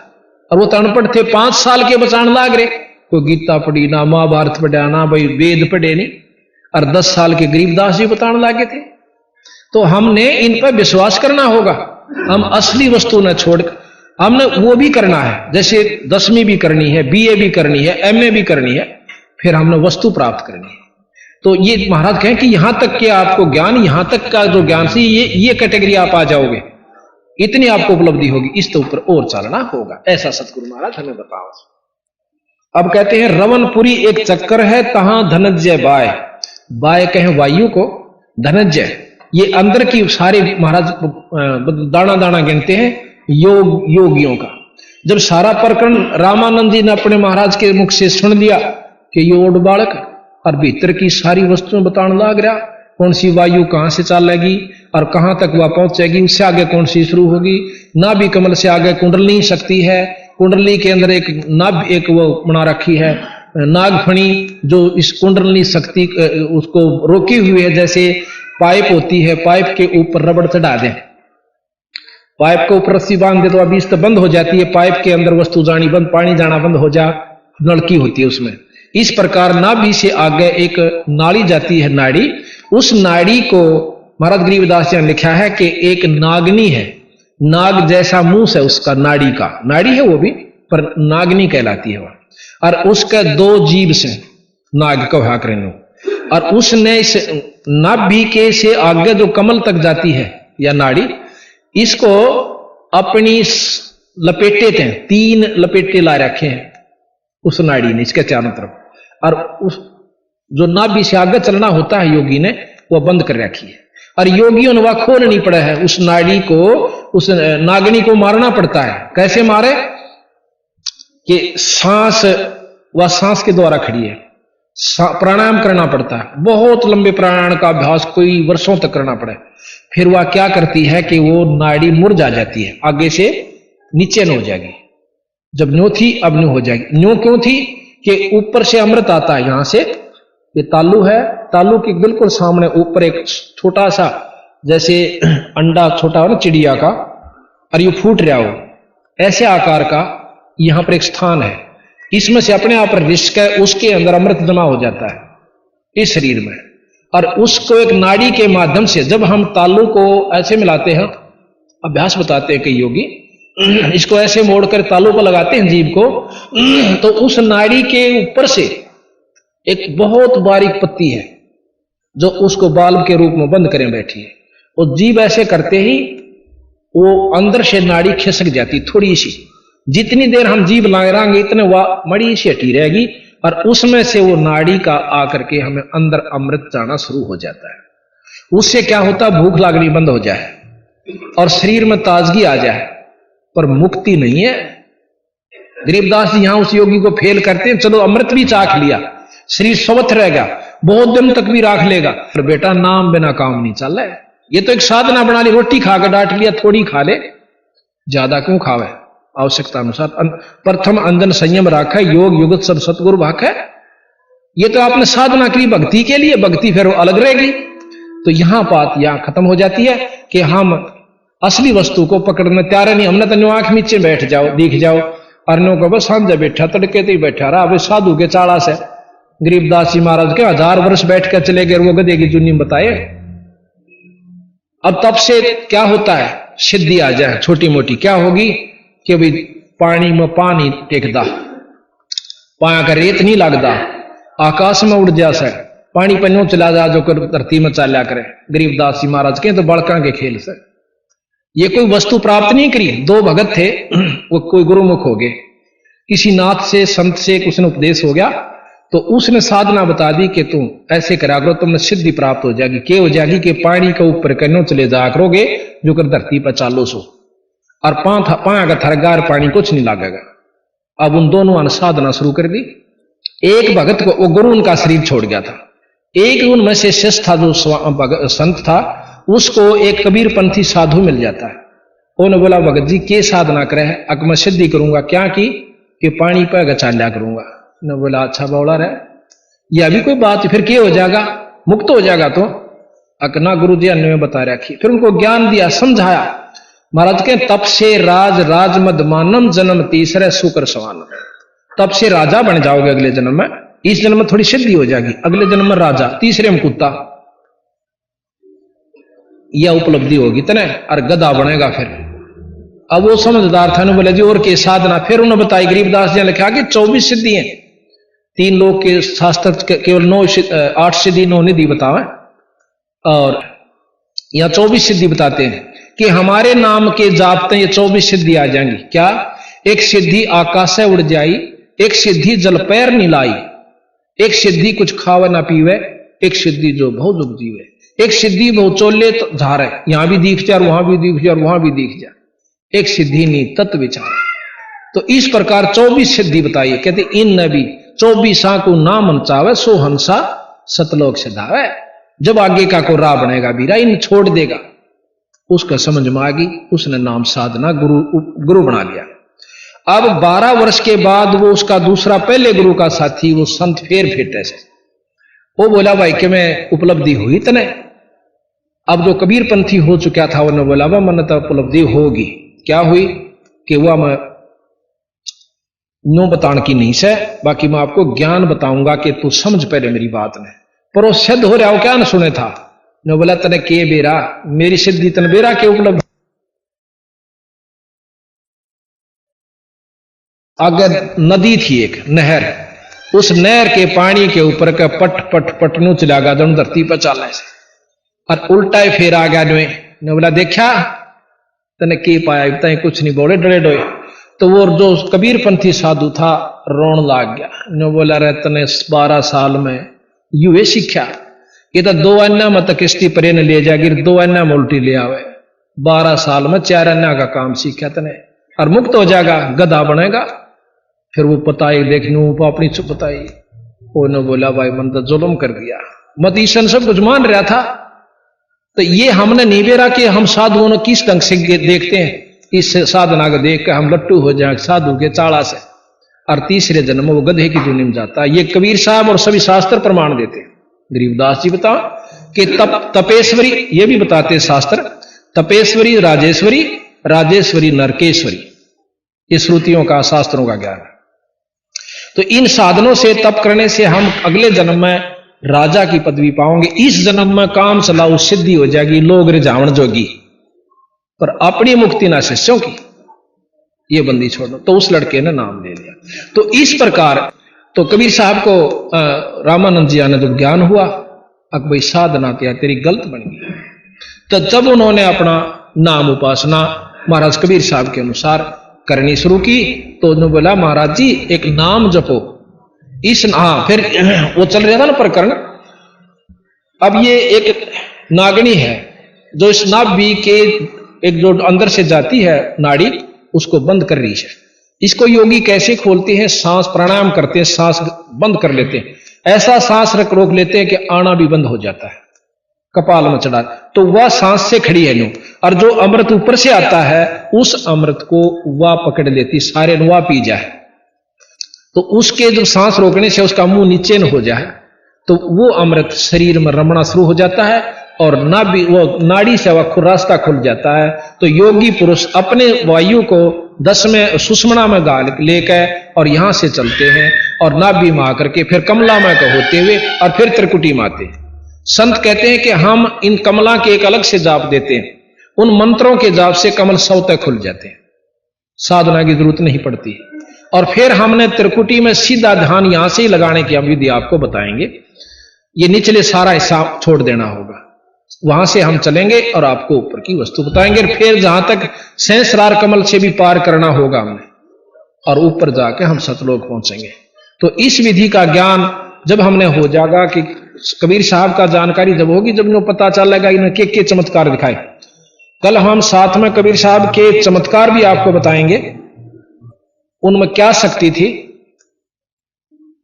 और वो तो अनपढ़ थे, 5 साल के बचान लाग रहे, कोई गीता पढ़ी ना, महाभारत पढ़ा ना, भाई वेद पढ़े नहीं, और 10 साल के गरीबदास जी बताने लागे थे। तो हमने इन पर विश्वास करना होगा। हम असली वस्तु न छोड़कर हमने वो भी करना है, जैसे 10वीं भी करनी है, BA भी करनी है, MA भी करनी है, फिर हमने वस्तु प्राप्त करनी है। तो ये महाराज कहें कि यहां तक के आपको ज्ञान, यहां तक का जो ज्ञान से ये कैटेगरी आप आ जाओगे, इतनी आपको उपलब्धि होगी, इस तो ऊपर और चलना होगा। ऐसा सतगुरु महाराज हमें बताओ। अब कहते हैं रवनपुरी एक चक्कर है तहां धनंजय बाय। बाय कहें वायु को, धनंजय ये अंदर की सारे महाराज दाना दाना गिनते हैं योगियों का। जब सारा प्रकरण रामानंद जी ने अपने महाराज के मुख से सुन लिया कि ये ओड बालक और भीतर की सारी वस्तुएं बताने लग रहा, कौन सी वायु कहां से चलेगी और कहां तक वह पहुंचेगी, उससे आगे कौन सी शुरू होगी। नाभि कमल से आगे कुंडली शक्ति है, कुंडली के अंदर एक नाभ एक वो बना रखी है नागफणी, जो इस कुंडली शक्ति उसको रोकी हुई है। जैसे पाइप होती है, पाइप के ऊपर रबड़ चढ़ा दें, पाइप के ऊपर रस्सी बांध दे तो अभी इस बंद हो जाती है, पाइप के अंदर वस्तु जानी बंद, पानी जाना बंद हो जा, नलकी होती है उसमें। इस प्रकार नाभि से आगे एक नाड़ी जाती है, नाड़ी। उस नाड़ी को महाराज गरीबदास जी ने लिखा है कि एक नागनी है, नाग जैसा मुंह है उसका, नाड़ी का, नाड़ी है वो भी पर नागनी कहलाती है वह। और उसके दो जीभ से नाग कहा करें, और उसने इस नाभि के से आगे जो कमल तक जाती है या नाड़ी, इसको अपनी लपेटे थे, 3 लपेटे ला रखे हैं उस नाड़ी ने इसके चारों तरफ, और उस जो नाभि से आगे चलना होता है योगी ने वह बंद कर रखी है। और योगियों ने वह खोलनी पड़ा है, उस नाड़ी को, उस नागनी को मारना पड़ता है। कैसे मारे कि सांस, वह सांस के द्वारा खड़ी है, प्राणायाम करना पड़ता है, बहुत लंबे प्राणायाम का अभ्यास कोई वर्षों तक करना पड़े। फिर वह क्या करती है कि वो नाड़ी मुरझा जाती है, आगे से नीचे न हो जाएगी, जब न्यों थी अब न्यों हो जाएगी। न्यों क्यों थी कि ऊपर से अमृत आता है, यहां से ये तालू है, तालू के बिल्कुल सामने ऊपर एक छोटा सा जैसे अंडा छोटा हो ना चिड़िया का, और ये फूट रहा हो ऐसे आकार का, यहां पर एक स्थान है, इसमें से अपने आप रिश्क है, उसके अंदर अमृत जमा हो जाता है इस शरीर में। और उसको एक नाड़ी के माध्यम से जब हम तालू को ऐसे मिलाते हैं, अभ्यास बताते हैं कई योगी, इसको ऐसे मोड़कर तालू को लगाते हैं जीभ को, तो उस नाड़ी के ऊपर से एक बहुत बारीक पत्ती है जो उसको बाल्ब के रूप में बंद करें बैठी है, और जीभ ऐसे करते ही वो अंदर से नाड़ी खिसक जाती थोड़ी सी, जितनी देर हम जीभ लगाएंगे इतने वह मड़ी सी हटी रहेगी, और उसमें से वो नाड़ी का आकर के हमें अंदर अमृत जाना शुरू हो जाता है। उससे क्या होता, भूख लागनी बंद हो जाए और शरीर में ताजगी आ जाए, पर मुक्ति नहीं है। गरीबदास जी यहां उस योगी को फेल करते हैं, चलो अमृत भी चाख लिया, शरीर स्वस्थ रहेगा, बहुत दिन तक भी राख लेगा, पर बेटा नाम बिना काम नहीं चल रहा है। ये तो एक साधना बना ली, रोटी खा के डांट लिया, थोड़ी खा ले, ज्यादा क्यों खावे, आवश्यकता अनुसार। प्रथम अंजन संयम राखा, योग युगत सब सतगुरु भाखै। ये तो आपने साधना की भक्ति के लिए, भक्ति फिर अलग रहेगी। तो यहां बात यहां खत्म हो जाती है कि हम असली वस्तु को पकड़ने तैयार नहीं। हमने तो आंख नीचे बैठ जाओ, दिख जाओ, अर्नो को बस सांझे बैठा, तड़के तो ही बैठा रहा। अब साधु के चाड़ा से गरीबदास जी महाराज के 1000 वर्ष बैठ कर चले गए, वो गधे की चुन्नी बताए। अब तब से क्या होता है, सिद्धि आ जाए छोटी मोटी, क्या होगी कि भाई पानी में पानी टेकदा, पाया का रेत नहीं लगता, आकाश में उड़ जा से, पानी पन्नों चला जा जो कर धरती में चाल्या करे। गरीबदास जी महाराज के तो बड़का के खेल से ये कोई वस्तु प्राप्त नहीं करी। 2 भगत थे, वो कोई गुरुमुख हो गए, किसी नाथ से संत से कुछ ने उपदेश हो गया, तो उसने साधना बता दी कि तुम ऐसे करा करो, तुमने सिद्धि प्राप्त हो जाएगी। क्या हो जाएगी कि पानी के ऊपर कन्नों चले जा करोगे जो कर धरती पर चालो सो, और पाया का थरगार पानी कुछ नहीं लगेगा। अब उन दोनों ने साधना शुरू कर दी। एक भगत को, वो गुरु उनका शरीर छोड़ गया था, एक उनमें से शिष्य था जो संत था, उसको एक कबीरपंथी साधु मिल जाता है। उन्होंने बोला भगत जी के साधना करे है, अक मैं सिद्धि करूंगा। क्या की कि पानी पर चाल्या करूंगा। ने बोला अच्छा बौला रहे, यह भी कोई बात, फिर क्या हो जाएगा, मुक्त हो जाएगा। तो अकना गुरु जी अन्य में बता रखी, फिर उनको ज्ञान दिया, समझाया। महाराज के तप से राज मद मानम जन्म तीसरे सुकर सवान, तब से राजा बन जाओगे अगले जन्म में। इस जन्म में थोड़ी सिद्धि हो जाएगी, अगले जन्म में राजा, तीसरे में कुत्ता, यह उपलब्धि होगी तने, और गधा बनेगा फिर। अब वो समझदार था, बोले जी और के साधना। फिर उन्होंने बताई, गरीबदास जी ने लिखा कि 24 सिद्धि हैं, 3 लोग के शास्त्र केवल 8 सिद्धि 9 निधि बतावे, और यहां 24 सिद्धि बताते हैं कि हमारे नाम के जापते ये 24 सिद्धि आ जाएंगी। क्या, एक सिद्धि आकाश से उड़ जाई, एक सिद्धि जल पैर नहीं लाई, एक सिद्धि कुछ खावे ना पीवे, एक सिद्धि जो बहुत दुख जीवे, एक सिद्धि बहुत चोले तो झारे, यहां भी दिख जा, वहां भी दिख जा, वहां भी दिख जा, एक सिद्धि नहीं तत्व विचार। तो इस प्रकार 24 सिद्धि बताइए। कहते इन नबी 24 को ना मन चावे सो हंसा सतलोक से धावे। जब आगे का को राह बनेगा बीरा इन छोड़ देगा। उसका समझ में आ गई, उसने नाम साधना गुरु बना लिया। अब 12 वर्ष के बाद वो उसका दूसरा पहले गुरु का साथी वो संत फेर भेटे से वो बोला भाई कि मैं उपलब्धि हुई तने। अब जो कबीर पंथी हो चुका था उन्होंने बोला वह मन तो उपलब्धि होगी। क्या हुई कि वह मैं नो बताने की नहीं से, बाकी मैं आपको ज्ञान बताऊंगा कि तू समझ पहले मेरी बात ने। पर वो सिद्ध हो रहा हो क्या न सुने था। ने बोला तने के बेरा मेरी सिद्धि तन बेरा के उपलब्ध। अगर नदी थी एक नहर, उस नहर के पानी के ऊपर का पट पट पटनू चला गया दोनों धरती पर चालने से और उल्टा ही फेर आ गया। ने बोला देखा तने के पाया इतना कुछ नहीं बोले डरे डोए। तो वो जो कबीर पंथी साधु था रोन लाग गया। ने बोला रे तने 12 साल में यूए सीखा ये तो 2 अन्ना में तो किश्ती परे ने ले जाएगी 2 अन्ना में उल्टी ले आवे। 12 साल में 4 अन्ना का काम सीखा तने और मुक्त हो जाएगा गधा बनेगा। फिर वो पताई देखने वो अपनी चुप बताई। उन्होंने बोला भाई मन तो जुल्म कर दिया मत ईशन सब कुछ मान रहा था। तो ये हमने नहीं बेरा कि हम साधुओं ने किस ढंग से देखते हैं। इस साधना को देख के हम लट्टू हो जाए साधु के चाड़ा से और तीसरे जन्म में वो गधे की दुनिया में जाता। ये कबीर साहब और सभी शास्त्र प्रमाण देते हैं। गरीबदास जी बताओ कि तपेश्वरी ये भी बताते शास्त्र तपेश्वरी राजेश्वरी राजेश्वरी नरकेश्वरी ये श्रुतियों का शास्त्रों का ज्ञान है। तो इन साधनों से तप करने से हम अगले जन्म में राजा की पदवी पाओगे। इस जन्म में काम चलाओ सिद्धि हो जाएगी लोग रिझावण जोगी पर अपनी मुक्ति ना शिष्यों की। ये बंदी छोड़ो। तो उस लड़के ने नाम ले लिया। तो इस प्रकार तो कबीर साहब को रामानंद जी ने जब ज्ञान हुआ अब भाई साधना तेरी गलत बन गई। तो जब उन्होंने अपना नाम उपासना महाराज कबीर साहब के अनुसार करनी शुरू की तो उन्होंने बोला महाराज जी एक नाम जपो। इस फिर वो चल रहा था ना प्रकरण। अब ये एक नागनी है जो इस नाभि के एक जो अंदर से जाती है नाड़ी उसको बंद कर रही है। इसको योगी कैसे खोलते हैं सांस प्राणायाम करते हैं सांस बंद कर लेते हैं। ऐसा सांस रोक लेते हैं कि आना भी बंद हो जाता है कपाल में चढ़ा। तो वह सांस से खड़ी है नो और जो अमृत ऊपर से आता है उस अमृत को वह पकड़ लेती सारे वह पी जाए। तो उसके जो सांस रोकने से उसका मुंह नीचे न हो जाए तो वो अमृत शरीर में रमना शुरू हो जाता है और नाभि वो नाड़ी से वह रास्ता खुल जाता है। तो योगी पुरुष अपने वायु को 10वें सुषमना में गाल लेकर और यहां से चलते हैं और नाभि में आकर के फिर कमला में का होते हुए और फिर त्रिकुटी में आते हैं। संत कहते हैं कि हम इन कमला के एक अलग से जाप देते हैं। उन मंत्रों के जाप से कमल स्वतः खुल जाते हैं साधना की जरूरत नहीं पड़ती। और फिर हमने त्रिकुटी में सीधा ध्यान यहां से ही लगाने की हम विधि आपको बताएंगे। ये निचले सारा हिस्सा छोड़ देना होगा वहां से हम चलेंगे और आपको ऊपर की वस्तु बताएंगे। फिर जहां तक सहस्रार कमल से भी पार करना होगा हमने और ऊपर जाके हम सतलोक पहुंचेंगे। तो इस विधि का ज्ञान जब हमने हो जाएगा कि कबीर साहब का जानकारी जब होगी जब इन्हें पता चलेगा इन्होंने के चमत्कार दिखाए। कल हम साथ में कबीर साहब के चमत्कार भी आपको बताएंगे उनमें क्या शक्ति थी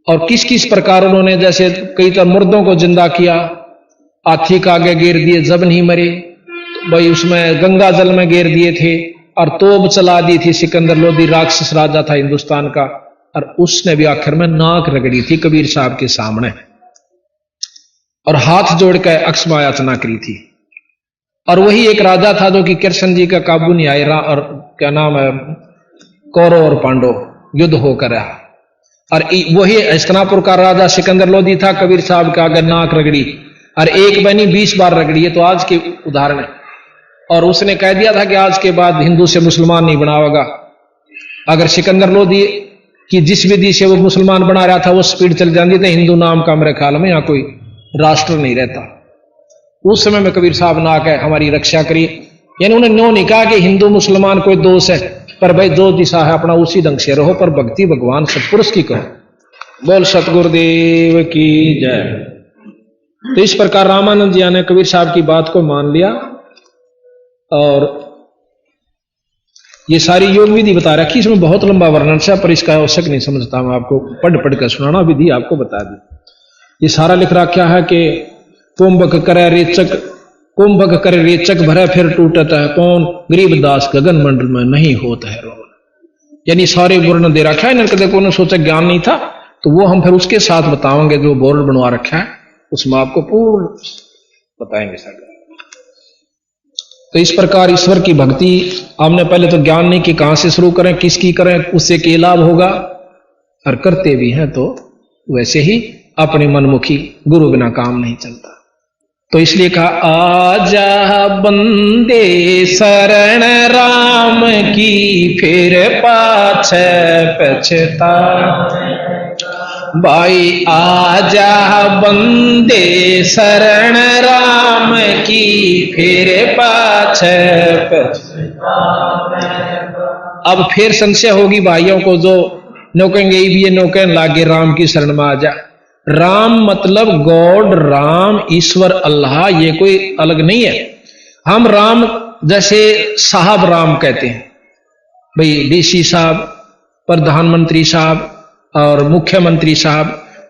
और किस किस प्रकार उन्होंने जैसे कई तरह मुर्दों को जिंदा किया हाथी का आगे गिर दिए जब नहीं मरे तो भाई उसमें गंगा जल में गिर दिए थे और तोप चला दी थी। सिकंदर लोधी राक्षस राजा था हिंदुस्तान का और उसने भी आखिर में नाक रगड़ी थी कबीर साहब के सामने और हाथ जोड़कर अक्षमा याचना करी थी। और वही एक राजा था जो कि कृष्ण जी का काबू नहीं आया और क्या नाम है कौरव और पांडव युद्ध होकर रहा। और वही हस्तिनापुर का राजा सिकंदर लोधी था कबीर साहब का अगर नाक रगड़ी और एक बनी 20 बार रगड़ी है। तो आज के उदाहरण है। और उसने कह दिया था कि आज के बाद हिंदू से मुसलमान नहीं बनावेगा। अगर सिकंदर लोधी की जिस विधि से वो मुसलमान बना रहा था वो स्पीड चल जाती थी हिंदू नाम का मेरे ख्याल में यहाँ कोई राष्ट्र नहीं रहता। उस समय में कबीर साहब ना कहे हमारी रक्षा करिए। यानी उन्होंने नो नहीं कहा कि हिंदू मुसलमान कोई दोष है पर भाई जो दिशा है अपना उसी ढंग से रहो पर भक्ति भगवान सतपुरुष की करो। बोल सतगुरुदेव की जय। तो इस प्रकार रामानंद जी ने कबीर साहब की बात को मान लिया और ये सारी योग विधि बता रखी, इसमें बहुत लंबा वर्णन है, पर इसका आवश्यक नहीं समझता, मैं आपको पढ़ कर सुनाना, विधि आपको बता दी। ये सारा लिख रखा है कि कुंभक करे रेचक भरे फिर टूटत है कौन, गरीब दास गगन मंडल में नहीं होता है रोन। यानी सारे वर्णन दे रखा है, इन्हें कदे को सोचा ज्ञान नहीं था, तो वो हम फिर उसके साथ बताएंगे, जो बोर्ड बनवा रखा है उसमें आपको पूर्ण बताएंगे सारे। तो इस प्रकार ईश्वर की भक्ति हमने पहले तो ज्ञान नहीं कि कहां से शुरू करें, किसकी करें, उससे क्या लाभ होगा, और करते भी हैं तो वैसे ही अपने मनमुखी, गुरु बिना काम नहीं चलता। तो इसलिए कहा आजा बंदे शरण राम की फिर पाछे पछता, भाई आजा बंदे शरण राम की फिर पाछे पछता। अब फिर संशय होगी भाइयों को, जो नौकेंगे ये नौकन लागे राम की शरण में आजा। राम मतलब गॉड, राम ईश्वर अल्लाह, ये कोई अलग नहीं है। हम राम जैसे साहब राम कहते हैं, भाई डीसी साहब, प्रधानमंत्री साहब और मुख्यमंत्री साहब,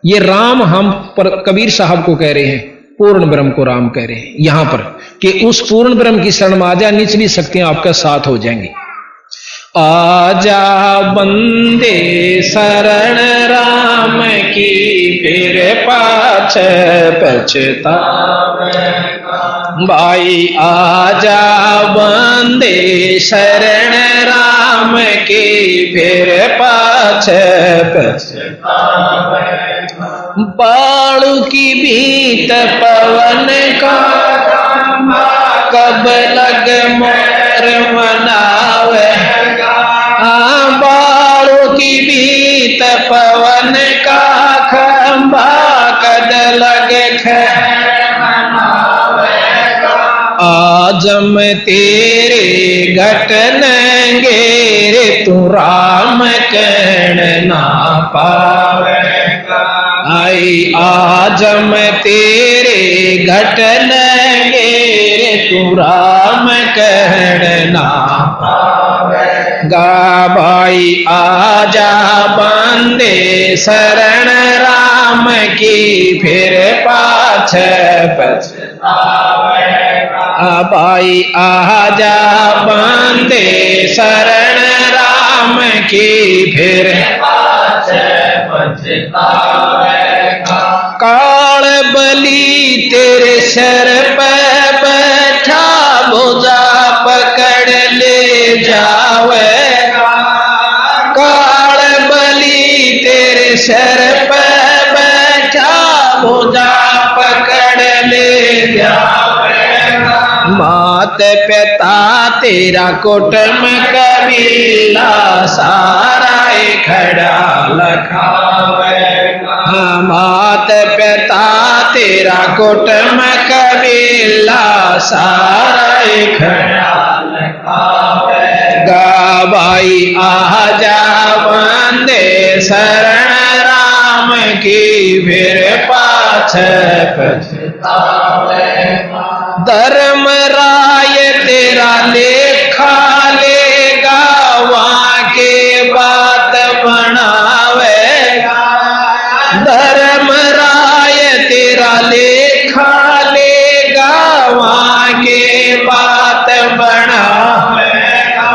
ये राम हम पर कबीर साहब को कह रहे हैं, पूर्ण ब्रह्म को राम कह रहे हैं यहां पर, कि उस पूर्ण ब्रह्म की शरण में आ जा, निचली शक्तियां आपका साथ हो जाएंगी। आजा बंदे शरण राम की फिर पाछे पछता, भाई आजा बंदे शरण राम की फिर पाछे पछता। बाणु की बीत पवन का कब लग मोर मनावे, बाणु की बीत पवन का खंबा कद लगे आजम तेरे घटनेंगे रे तू राम कहन ना पावेगा, आई आजम तेरे घटनेंगे रे तू राम कहन ना पावेगा, भाई आजा बंदे शरण राम की फिर पाछे पछतावेगा, भाई आजा बंदे शरण राम की फिर पाछे पछतावेगा। काल बली तेरे सर पे बैठा बोझा पकड़ ले जावेगा, काल बली तेरे सर पे बैठा बोझा पकड़ ले जावेगा, मात पिता तेरा कुटुंब कबीला सारा खड़ा लखावेगा, मात पिता तेरा कुटुंब कबीला सारा खड़ा लखावेगा, भाई आजा बंदे शरण राम की फिर पाछे पछतावेगा, धर्म राय तेरा लेखा लेगा वहां के बात बनावेगा, धर्म राय तेरा लेखा लेगा वहां के बात बनावेगा,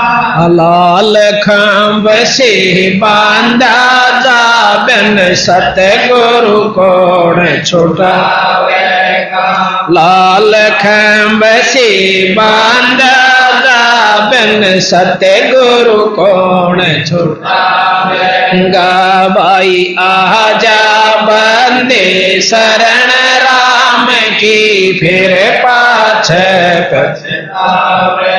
लाल खंभ से बांधा जाबन सतगुरु कोण छुड़ावेगा, लाल खंभ से बांधा जाबन सतगुरु कोण छुड़ावेगा, भाई आजा बंदे शरण राम की फिर पाछे पछतावेगा,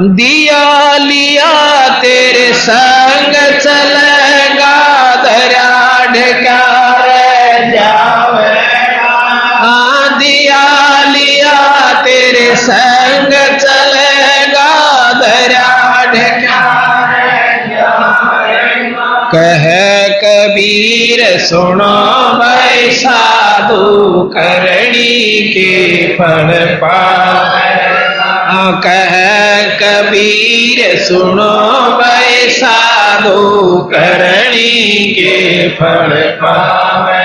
दिया लिया तेरे संग चलेगा दरिया ढकार जावेगा, दिया लिया तेरे संग चलेगा दरिया ढकार जावेगा, कह कबीर सुनो भाई साधु करनी के फल पावेगा, कह कबीर सुनो भाई साधु करनी के फल पावे।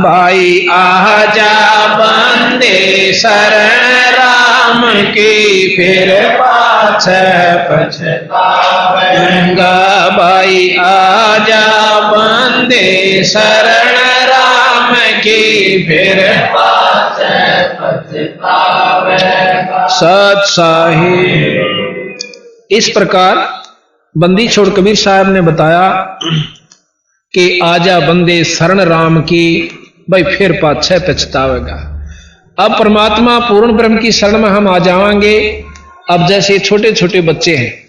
भाई आजा बंदे शरण राम की फिर पाछे पछतावेगा। भाई आजा बंदे शरण राम की फिर पाछे पछतावेगा। सत साहिब। इस प्रकार बंदी छोड़ कबीर साहब ने बताया कि आजा बंदे शरण राम की, भाई फिर पाछे पछतावेगा। अब परमात्मा पूर्ण ब्रह्म की शरण में हम आ जाएंगे। अब जैसे छोटे छोटे बच्चे हैं,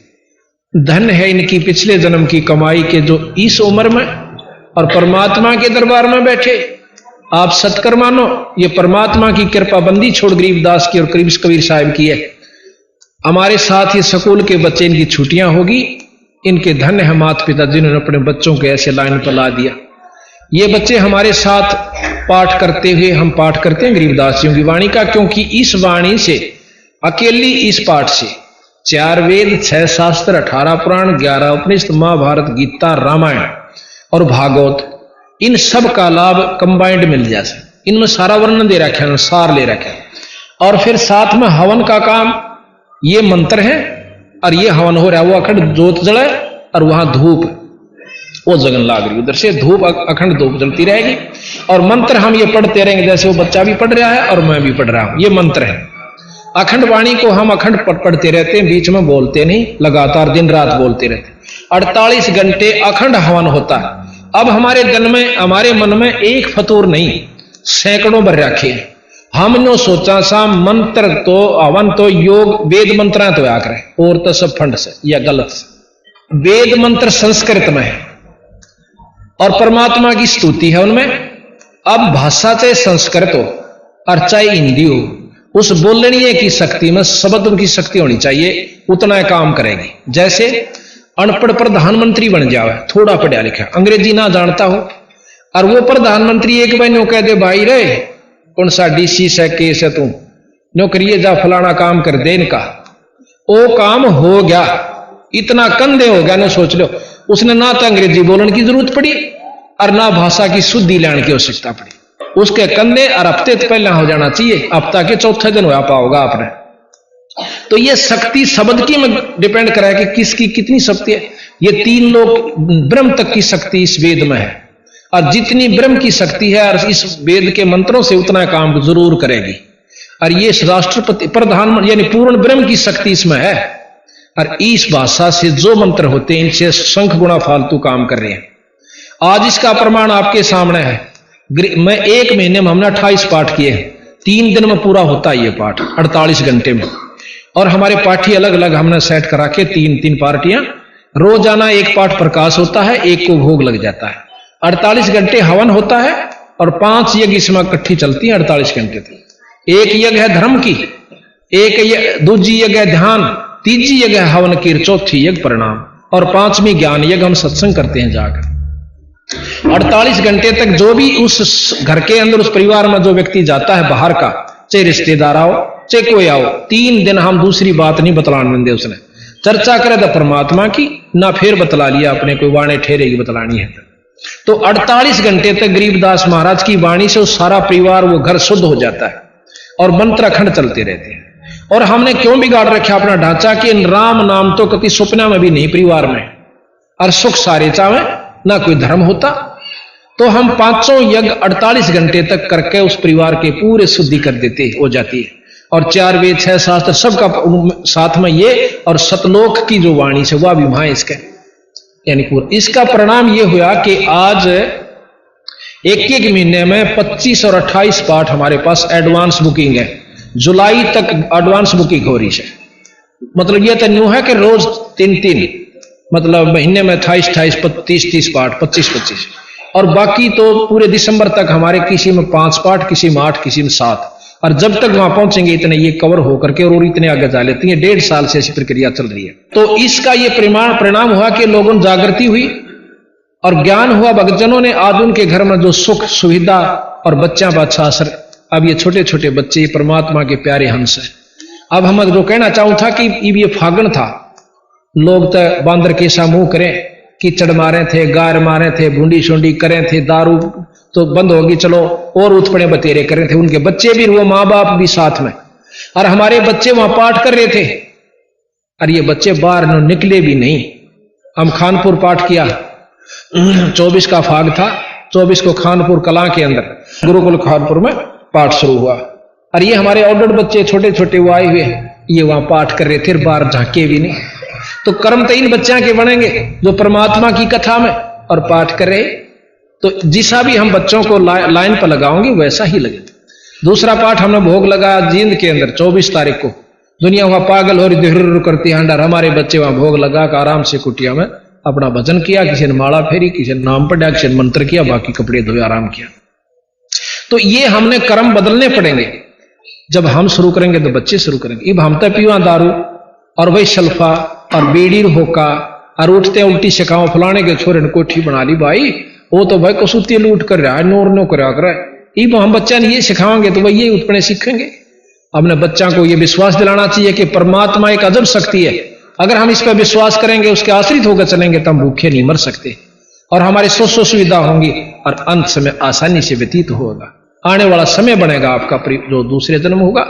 धन है इनकी पिछले जन्म की कमाई के जो इस उम्र में और परमात्मा के दरबार में बैठे। आप सत्कर मानो, ये परमात्मा की कृपा बंदी छोड़ गरीबदास की और कबीर साहब की है। हमारे साथ ये स्कूल के बच्चे, इनकी छुट्टियां होगी, इनके धन है माता पिता जिन्होंने अपने बच्चों को ऐसे लाइन पर ला दिया। ये बच्चे हमारे साथ पाठ करते हुए, हम पाठ करते हैं गरीबदास जियों की वाणी का, क्योंकि इस वाणी से, अकेली इस पाठ से 4 वेद 6 शास्त्र 18 पुराण 11 उपनिषद महाभारत गीता रामायण और भागवत, इन सब का लाभ कंबाइंड मिल जाए। इनमें सारा वर्णन दे रखा है, सार ले रखा है। और फिर साथ में हवन का काम, ये मंत्र है और ये हवन हो रहा है। वो अखंड जोत जले और वहां धूप वो जगन लाग रही, उधर से धूप अखंड धूप जलती रहेगी। और मंत्र हम ये पढ़ते रहेंगे, जैसे वो बच्चा भी पढ़ रहा है और मैं भी पढ़ रहा हूं। ये मंत्र है। अखंड वाणी को हम अखंड पढ़ते रहते हैं, बीच में बोलते नहीं, लगातार दिन रात बोलते रहते। 48 घंटे अखंड हवन होता है। अब हमारे दिन में, हमारे मन में एक फतूर नहीं, सैकड़ों भर रखे। हमने सोचा सा मंत्र तो हवन तो योग वेद मंत्र तो आकर है, और तो सब फंड से या गलत से। वेद मंत्र संस्कृत में है और परमात्मा की स्तुति है उनमें। अब भाषा चाहे संस्कृत हो और चाहे हिंदी हो, उस बोलने की शक्ति में शब्द की शक्ति होनी चाहिए, उतना काम करेगी। जैसे अनपढ़ प्रधानमंत्री बन जावे, थोड़ा पढ़ा लिखा, अंग्रेजी ना जानता हो, और वो प्रधानमंत्री एक बहनों कह दे भाई रे कौन सा डीसी से केस है, तू नौकरी जा फलाना काम कर दे इनका, वो काम हो गया। इतना कंधे हो गया ना, सोच लो। उसने ना तो अंग्रेजी बोलने की जरूरत पड़ी और ना भाषा की शुद्धि लेने की आवश्यकता पड़ी। उसके कंधे और हफ्ते पहले हो जाना चाहिए, हफ्ता के चौथे दिन हो पाओगा आपने। तो ये शक्ति शब्द की में डिपेंड करा है कि किसकी कितनी शक्ति है। ये 3 लोग ब्रह्म तक की शक्ति इस वेद में है, और जितनी ब्रह्म की शक्ति है और इस वेद के मंत्रों से उतना काम जरूर करेगी। और ये राष्ट्रपति प्रधानमंत्री यानी पूर्ण ब्रह्म की शक्ति इसमें है। और इस भाषा से जो मंत्र होते हैं, इनसे शंख गुणा फालतू काम कर रहे हैं। आज इसका प्रमाण आपके सामने है। मैं 1 महीने में हमने 28 पाठ किए हैं। 3 दिन में पूरा होता है ये पाठ, 48 घंटे में। और हमारे पाठी अलग अलग हमने सेट करा के 3-3 पार्टियां, रोजाना 1 पाठ प्रकाश होता है, 1 को भोग लग जाता है। 48 घंटे हवन होता है और 5 यज्ञ इसमें इकट्ठी चलती है 48 घंटे तक। 1 यज्ञ है धर्म की, 1 दूजी यज्ञ है ध्यान, तीजी यज्ञ है हवन की, चौथी यज्ञ प्रणाम, और 5वीं ज्ञान यज्ञ हम सत्संग करते हैं जाकर। 48 घंटे तक जो भी उस घर के अंदर, उस परिवार में जो व्यक्ति जाता है बाहर का, चाहे रिश्तेदार आओ चाहे कोई आओ, 3 दिन हम दूसरी बात नहीं बतलाने देंगे। उसने चर्चा करे तो परमात्मा की, ना फिर बतला लिया अपने कोई वाणी ठहरेगी बतलानी है। तो 48 घंटे तक गरीबदास महाराज की वाणी से उस सारा परिवार, वो घर शुद्ध हो जाता है और मंत्र अखंड चलते रहते हैं। और हमने क्यों बिगाड़ रखा अपना ढांचा कि राम नाम तो कभी सपना में भी नहीं परिवार में, और सुख सारे चावे ना कोई धर्म होता। तो हम 5 यज्ञ 48 घंटे तक करके उस परिवार के पूरे शुद्धि कर देते हो जाती है। और 4 वेद 6 शास्त्र सबका साथ में ये, और सतलोक की जो वाणी से वह भी वहां इसके यानी पूरा। इसका परिणाम ये हुआ कि आज 1-1 महीने में 25 और 28 पाठ हमारे पास एडवांस बुकिंग है। जुलाई तक एडवांस बुकिंग हो रही है। मतलब यह तो न्यू है कि रोज 3-3, मतलब महीने में 28-28 30-30 पाठ, 25-25, और बाकी तो पूरे दिसंबर तक हमारे किसी में 5 पाठ, किसी में 8, किसी में 7। और जब तक वहां पहुंचेंगे इतने ये कवर होकर के और इतने आगे जा लेती है। 1.5 साल से ऐसी प्रक्रिया चल रही है। तो इसका ये परिणाम हुआ कि लोगों में जागृति हुई और ज्ञान हुआ भक्तजनों ने। आज उनके घर में जो सुख सुविधा और बच्चा बादशाह असर, अब ये छोटे छोटे बच्चे परमात्मा के प्यारे हंस है। अब हम जो कहना चाहूं था कि ये फागण था, लोग तो बांदर के सा मुंह करें, कीचड़ मारे थे, गार मारे थे, भूंडी शूंडी करे थे, दारू तो बंद होगी, चलो और उत्पड़े बतेरे करे थे, उनके बच्चे भी वो माँ बाप भी साथ में, और हमारे बच्चे वहां पाठ कर रहे थे, और ये बच्चे बाहर निकले भी नहीं। हम खानपुर पाठ किया, 24 का फाग था, 24 को खानपुर कला के अंदर गुरुकुल खानपुर में पाठ शुरू हुआ, और ये हमारे ऑर्डर बच्चे छोटे छोटे वो आए हुए, ये वहां पाठ कर रहे थे, बाहर झांके भी नहीं। तो कर्म तो इन बच्चों के बनेंगे जो परमात्मा की कथा में और पाठ कर रहे, तो जिसा भी हम बच्चों को लाइन पर लगाओगे वैसा ही लगे। दूसरा पाठ हमने भोग लगाया जींद के अंदर 24 तारीख को, दुनिया वहां पागल हो रही थी करती हंडर, हमारे बच्चे वहां भोग लगा कर आराम से कुटिया में अपना भजन किया, किसी ने माला फेरी, किसी ने नाम पढ़ा, किसी ने मंत्र किया, बाकी कपड़े धोए आराम किया। तो ये हमने कर्म बदलने पड़ेंगे, जब हम शुरू करेंगे तो बच्चे शुरू करेंगे। अब हम तो पीवा दारू और वही सल्फा और बेड़ी होका और उठते उल्टी शिकाओ, फलाने के छोरे ने कोठी बना ली, भाई वो तो भाई कसूती लूट कर रहा है, नोर नो कर रहा है। अब हम बच्चा ने ये सिखाएंगे तो वही उत्पन्न सीखेंगे। अपने बच्चा को ये विश्वास दिलाना चाहिए कि परमात्मा एक अजब शक्ति है, अगर हम इस पर विश्वास करेंगे, उसके आश्रित होकर चलेंगे तो हम भूखे नहीं मर सकते, और हमारी सुख सुविधा होंगी, और अंत समय आसानी से व्यतीत होगा। आने वाला समय बनेगा आपका जो दूसरे जन्म होगा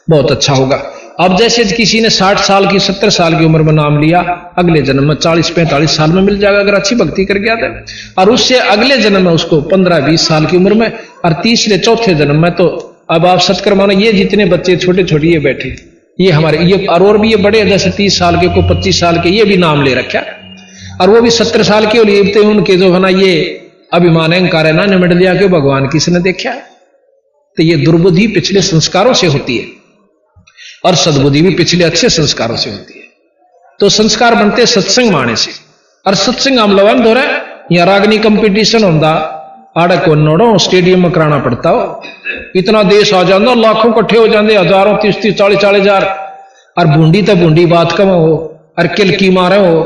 बहुत अच्छा होगा। अब जैसे किसी ने 60 साल की 70 साल की उम्र में नाम लिया, अगले जन्म में 40-45 साल में मिल जाएगा अगर अच्छी भक्ति कर गया था, और उससे अगले जन्म में उसको 15-20 साल की उम्र में, और तीसरे चौथे जन्म में तो अब आप सत्कर्म मानो, ये जितने बच्चे छोटे छोटे ये बैठे, ये हमारे ये और भी ये बड़े, जैसे 30 साल के को 25 साल के ये भी नाम ले रखा, और वो भी 70 साल के, और ये उनके जो है ना ये अभिमान अहंकार है ना निमट लिया कि भगवान किसने देखा। तो ये दुर्बुद्धि पिछले संस्कारों से होती है, और सद्बुद्धि भी पिछले अच्छे संस्कारों से होती है। तो संस्कार बनते सत्संग माने से, और सत्संग हम लोग दो रहे या रागनी कंपटीशन होता आड़े को नोड़ो स्टेडियम में कराना पड़ता हो, इतना देश आ जाता, लाखों इकट्ठे हो जाते, हजारों 30-30 40-40 हजार, और बूंदी तो बूंदी बात कम हो और किलकी मारे हो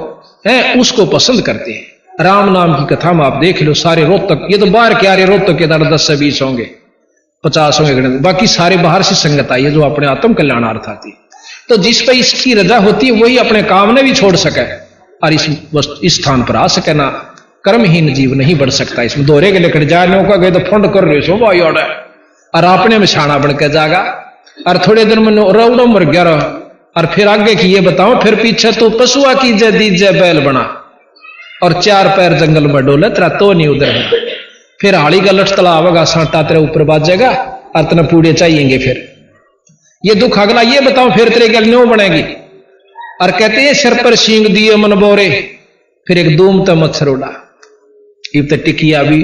है, उसको पसंद करते हैं। राम नाम की कथा में आप देख लो, सारे रोहतक, ये तो बाहर के आ रहे रोहतक के 10 से 20 होंगे, 50 होंगे, बाकी सारे बाहर से संगत आई है जो अपने आत्म कल्याणार्थ आती है। तो जिस पर इसकी रजा होती है वही अपने काम ने भी छोड़ सके और इस स्थान पर आ सके ना। कर्महीन जीव नहीं बढ़ सकता, इसमें दोहरे के लेकर जाए नौका गए तो फंड कर रहे सो भाई और अपने में छाना बन के जागा, और थोड़े दिन में रौड़ो मर गया रहो, और फिर आगे की ये बताओ, फिर पीछे तो पशुआ की जय दीजय बैल बना, और 4 पैर जंगल में डोले तेरा तो नहीं उधर, फिर हाड़ी का लठ तला आवेगा, सांटा तेरे ऊपर बाजेगा, और तेने पूड़े चाहिएंगे, फिर ये दुख अगला ये बताओ, फिर तेरे गल न्यू बनेगी। और कहते हैं सिर पर सींग दिए मन बोरे, फिर एक धूम तो मच्छर उड़ा, इब तो टिकिया भी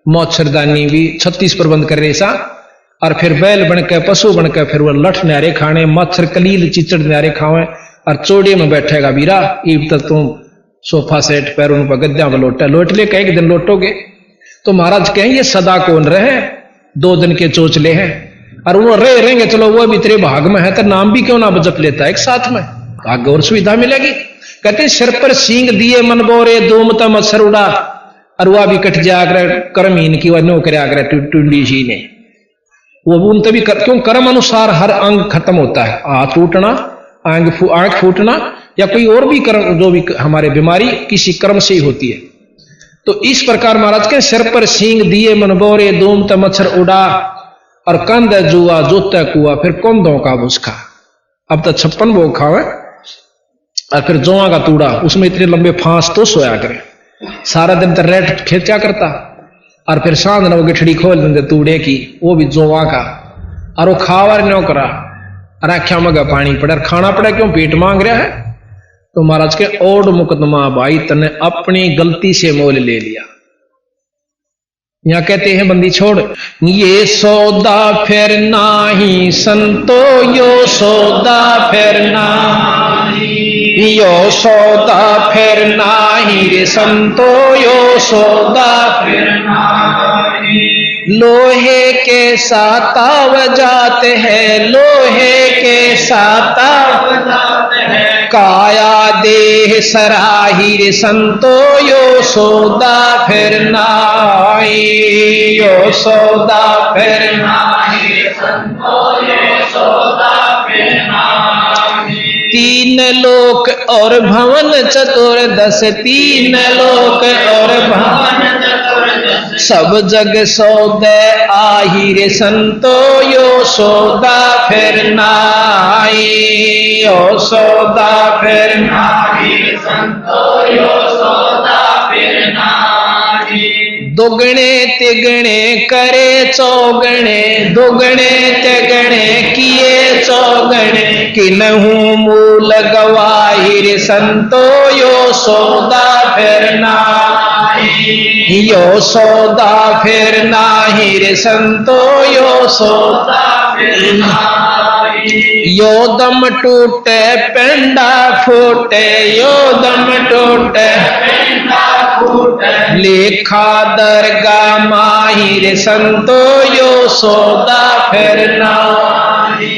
मच्छरदानी भी 36 प्रबंध कर रहे सा, और फिर बैल बनकर पशु बनकर फिर वो लठ न्यारे खाने, मच्छर कलील चिचड़ न्यारे खावे, और चोड़े में बैठेगा बीरा, इब तक तुम सोफा सेट पैरों पर गद्दा में लोट ले, कई दिन लोटोगे। तो महाराज कहें ये सदा कौन रहे, 2 दिन के चोचले हैं, और वो रहेंगे, चलो वो भी तेरे भाग में है, तो नाम भी क्यों ना बजट लेता है एक साथ में, भाग्य और सुविधा मिलेगी। कहते सिर पर सींग दिए मन बोरे, धूमता मच्छर उड़ा, और वह भी कट जाकर कर्महीन की वह नौकरिया टूंडी जी ने, वो उन तभी क्यों कर्म अनुसार हर अंग खत्म होता है, हाथ टूटना, आंख फूटना, या कोई और भी कर्म जो भी हमारे बीमारी किसी कर्म से ही होती है। तो इस प्रकार महाराज के सिर पर सींग दिए मन बोरे, धूमत मच्छर उड़ा, और कंध जुआ जोता कुआ, फिर कौंधों का भुसखा। अब तो 56 भोग खावे, और फिर जोआ का तूड़ा, उसमें इतने लंबे फांस तो सोया करे, सारा दिन तो रेट खेचा करता, और फिर सांझ न वो गिठड़ी खोल देते तूड़े की, वो भी जोआ का, और वो खावर न्यो करा, राख्या मगा पानी पड़े, खाना पड़े क्यों, पेट मांग रहा है। तो महाराज के ओड मुकदमा भाई तने अपनी गलती से मोल ले लिया। यहां कहते हैं बंदी छोड़, ये सौदा फिर नाही संतो, यो सौदा फिर नाही, यो सौदा फिर नाही रे संतो, यो सौदा फिर नाही। लोहे के साता वजाते हैं, लोहे के साता वजाते हैं, काया देह सराही रे संतो, यो सौदा फिर नाही, यो सौदा फिर नाही रे संतो, यो सौदा फिर नाही। तीन लोक और भवन चतुर्दश, तीन लोक और भवन सब जग सौदे आही रे संतो, यो सौदा फिर नाई, यो सौदा फिर नाई रे संतो, यो सौदा फिर नाई। दुगने तिगने करे चौगने, दुगने तिगने किए चौगने, किन्हू मूल गवाही रे संतो, यो सौदा फिर नाई, यो सौदा फिर नाहि रे संतो, यो सौदा फिर नाहि। यो दम टूटे पेंडा फूटे, यो दम टूटे पेंडा फूटे, लेखा दरगा माही रे संतो, यो सौदा फिर नाहि,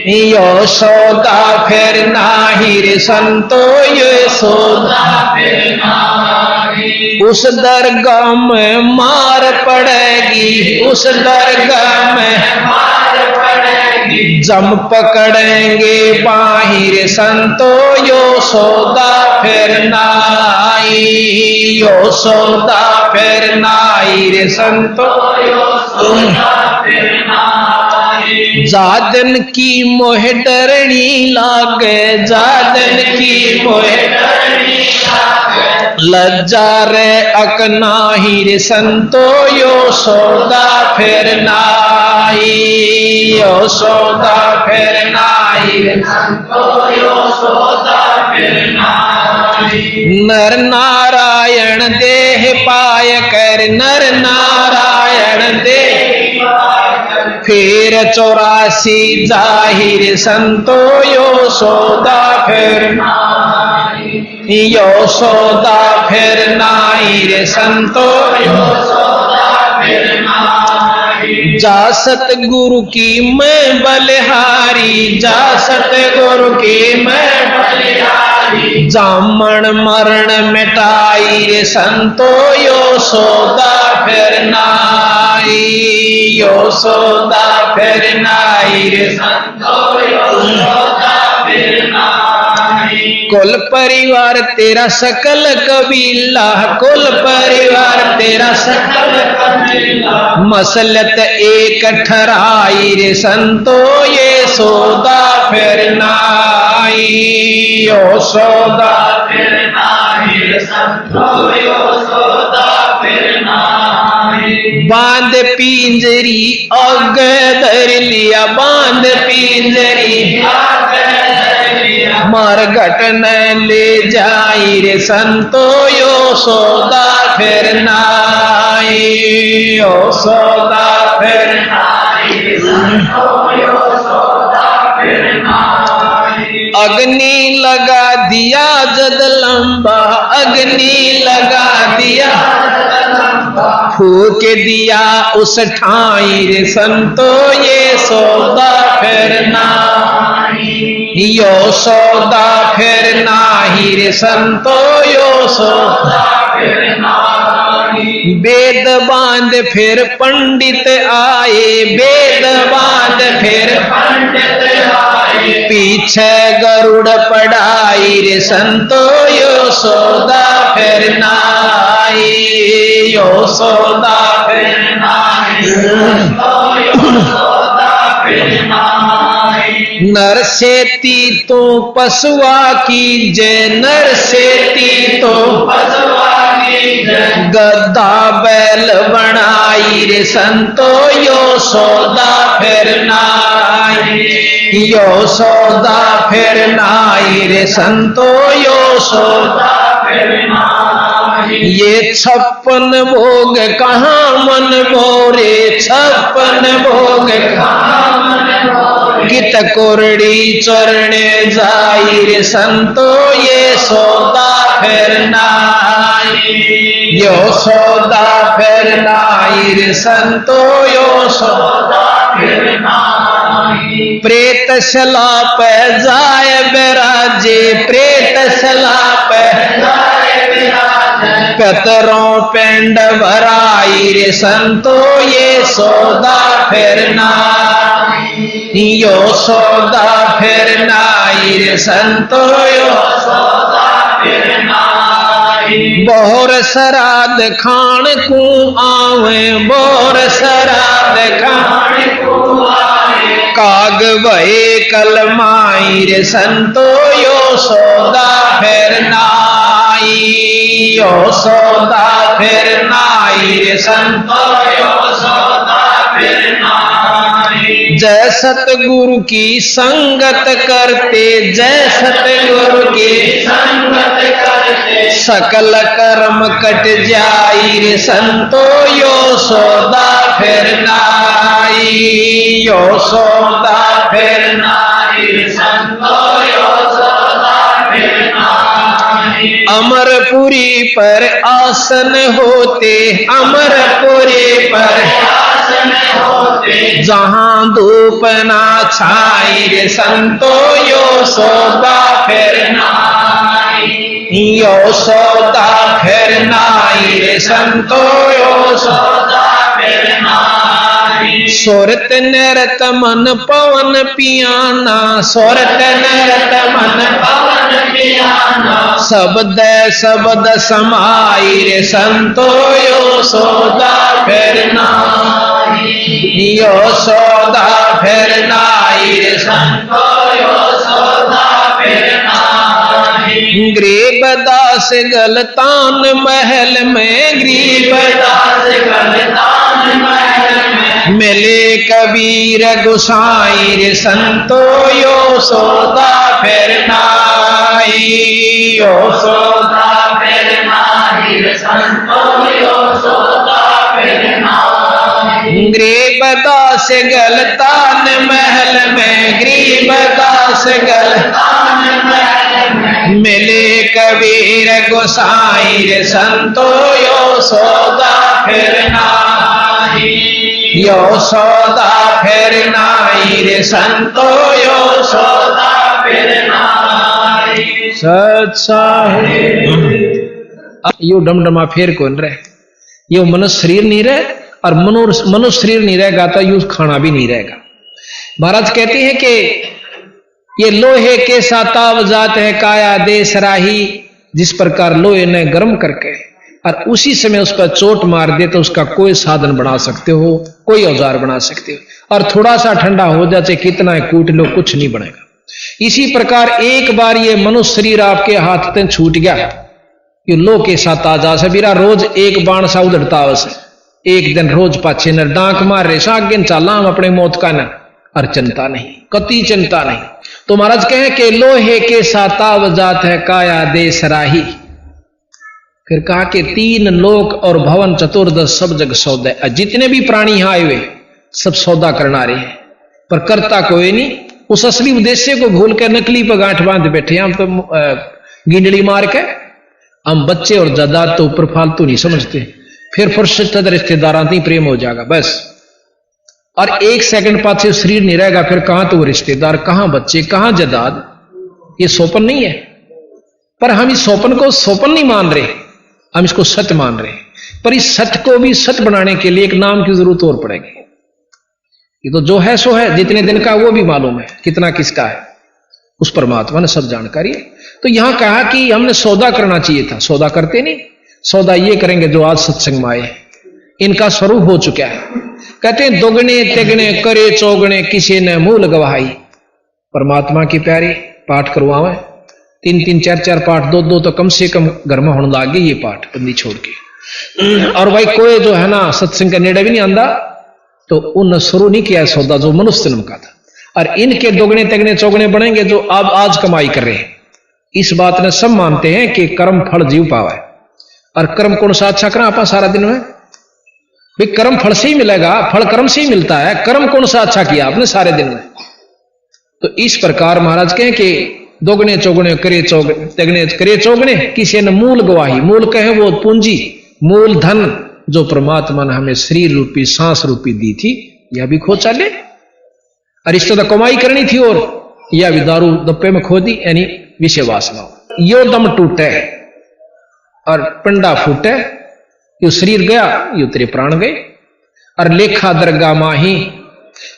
यो सौदा फिर नाहि रे संतो, यो सौदा फिर नाहि। उस दरगाह में मार पड़ेगी, उस दरगाह में मार पड़ेगी, जम पकड़ेंगे बाहिर संतो, यो सौदा फिर नाई, यो सौदा फिर नाई रे संतो, यो सौदा फिर नाई। जादन की मोह डरनी लागे, जादन की मोह डरनी लागे, लज्जा रे अकनाही रे संतो, यो सौदा फिर नाई, यो सौदा फिर नाई रे संतो, यो सौदा फिर नाई। नर नारायण देह पाय कर, नर नारायण देह फिर 84 जाहिर संतो, यो सौदा फिर नाई, यो सौदा फिर नाई रे संतो, यो सौदा फिर नाई। जा सतगुरु की मैं बलिहारी, जा सतगुरु की मैं बलिहारी, जामन मरण मिटाई रे संतो, यो सौदा फिर नाई, यो सौदा फिर नाई रे संतो, यो सौदा फिर नाई। कुल परिवार तेरा सकल कबीला, कुल परिवार तेरा सकल कबीला, मसलत एक ठहराई रे संतो, ये सौदा फिर नाई, यो सौदा फिर नाई रे संतो, यो सौदा फिर नाई। बांध पिंजरी अग धर लिया, बांध पिंजरी अग धर लिया, मर घटन ले जाई रे संतो, यो सौदा फिर नाई, यो सौदा फिर नाई रे संतो, यो सौदा फिर नाई। अग्नि लगा दिया जद लंबा, अग्नि लगा दिया फूक दिया उस ठाई रे संतो, ये सौदा फिर नाई, यो सौदा फिर नाहि रे संतो, यो सौदा फिर नाहि। वेद बांध फिर पंडित आए, वेद बांध फिर पंडित आए, पीछे गरुड़ पढ़ाई रे संतो, यो सौदा फिर नाई, यो सौदा फिर नाई, यो सौदा फिर नाई। नर सेती तो पशुआ की जय, नर सेती तो पशुआ की जय, गद्दा बैल बनाई रे संतो, यो सौदा फिर नाई, यो सौदा फिर नाई रे संतो, यो सौदा फिर नाई। ये 56 भोग कहाँ मन मोरे, 56 भोग कहाँ मन मोरे, कित कोरड़ी चरणे जाई रे संतो, ये सौदा फिर नाई, यो सौदा फिर नाई रे संतो, यो सौदा फिर नाई। प्रेत शला पे जाय बिराजे, प्रेत शला पे जाय बिराजे, पितरों पिंड भराई रे संतो, ये सौदा फिर नाई, यो सौदा फिर नाई रे संतो यो सौदा फिर नाई। बोर श्राद्ध खान को आवे, बोर श्राद्ध खान को आवे, काग भये कलमाई रे संतो यो सौदा फिर नाई। यो सौदा फिर नाई रे संतो यो सौदा फिर नाई। जय सतगुरु की संगत करते, जय सतगुरु की संगत करते, सकल कर्म कट जाई रे संतो यो सौदा फिर नाई। यो सौदा फिर नाई रे संतो यो सौदा फिर नाई। अमरपुरी पर आसन होते, अमरपुरी पर आसन होते, जहां धूप ना छाई रे संतो यो सौदा फिर नाई। यो सौदा फिर नाई रे संतो यो सौदा फिर नाई। सोरत नरत मन पवन पियाना, सोरत नरत मन पवन पियाना, शब्द शब्द समाई रे संतो यो सौदा फिर नाई। यो सौदा फिर नाई रे संतो यो सौदा फिर नाई। गरीबदास गलतान महल में, गरीबदास गलतान महल में, मिले कबीर गुसाई रे संतो यो सौदा फिर नाई। यो सौदा फिर नाई रे संतो यो सौदा फिर नाई। गरीबदास गलतान महल में, गरीबदास गलतान महल में, मिले कबीर गोसाई रे संतो यो सौदा फिर नाई। यो सौदा फिर नाई रे संतो यो सौदा फिर नाई। यो डमडमा फिर कौन रहे, यो मनुष्य शरीर नहीं रहे, और मनुष्य शरीर नहीं रहेगा तो यूं खाना भी नहीं रहेगा। महाराज कहते हैं कि ये लोहे के साताव जात है काया देश राही, जिस प्रकार लोहे ने गर्म करके और उसी समय उस पर चोट मार दे तो उसका कोई साधन बना सकते हो, कोई औजार बना सकते हो, और थोड़ा सा ठंडा हो जाए चाहे कितना कूट लो कुछ नहीं बनेगा। इसी प्रकार एक बार ये मनुष्य शरीर आपके हाथ से छूट गया, ये लो के साथ आ जा सबीरा रोज एक बाण सा उधड़ता है, एक दिन रोज पाछे न डांक मार रहे सागिन चाला हम अपने मौत का न, और चिंता नहीं, कति चिंता नहीं। तो महाराज कहे कि लोहे के साताव जात है काया देश राही। फिर कहा कि तीन लोक और भवन चतुर्दश सब जग सौदे, जितने भी प्राणी यहां आए हुए सब सौदा करना रहे हैं, पर करता कोई नहीं। उस असली उद्देश्य को भूल कर नकली पर गांठ बांध बैठे हम तो गिंडली मार के। हम बच्चे और जायदाद तो ऊपर फालतू नहीं समझते, फिर फुर्सत रिश्तेदार ही प्रेम हो जाएगा बस, और एक सेकंड पाछे शरीर नहीं रहेगा, फिर कहां तो रिश्तेदार, कहां बच्चे, कहां जायदाद। ये सोपन नहीं है, पर हम इस सोपन को सोपन नहीं मान रहे, हम इसको सत्य मान रहे हैं। पर इस सत्य को भी सत्य बनाने के लिए एक नाम की जरूरत और पड़ेगी। ये तो जो है सो है, जितने दिन का वो भी मालूम है, कितना किसका है उस परमात्मा ने सब जानकारी है। तो यहां कहा कि हमने सौदा करना चाहिए था, सौदा करते नहीं। सौदा ये करेंगे जो आज सत्संग में आए, इनका स्वरूप हो चुका है। कहते हैं दोगने तिगने करे चौगने किसी ने मूल गवाही। परमात्मा की प्यारी पाठ करवावे, 3-3 4-4 पाठ, 2-2 तो कम से कम घर में होने लगे ये पाठ बंदी छोड़ के। और भाई कोई जो है ना सत्संग का नेड़ा भी नहीं आंदा, तो उन शुरू नहीं किया सौदा जो मनुष्य जन्म का था। और इनके दोगने तिगने चौगने बनेंगे जो अब आज कमाई कर रहे हैं। इस बात ने सब मानते हैं कि कर्म फल जीव पावा है, और कर्म कौन सा अच्छा करा आपा सारा दिन में भी कर्म फल से ही मिलेगा, फल कर्म से ही मिलता है। कर्म कौन सा अच्छा किया आपने सारे दिन में। तो इस प्रकार महाराज कहें कि दोगने चौगने करे चौगने तिगने करे चौगने किसी ने मूल गवाही। मूल कहे वो पूंजी, मूल धन जो परमात्मा ने हमें शरीर रूपी सांस रूपी दी थी, यह भी खो चले। और इसको तो कमाई करनी थी, और यह भी दारू दप्पे में खो दी, यानी विषय वासना। यो दम टूटे और पिंडा फूटे, यो शरीर गया, यो तेरे प्राण गए। और लेखा दरगाह माही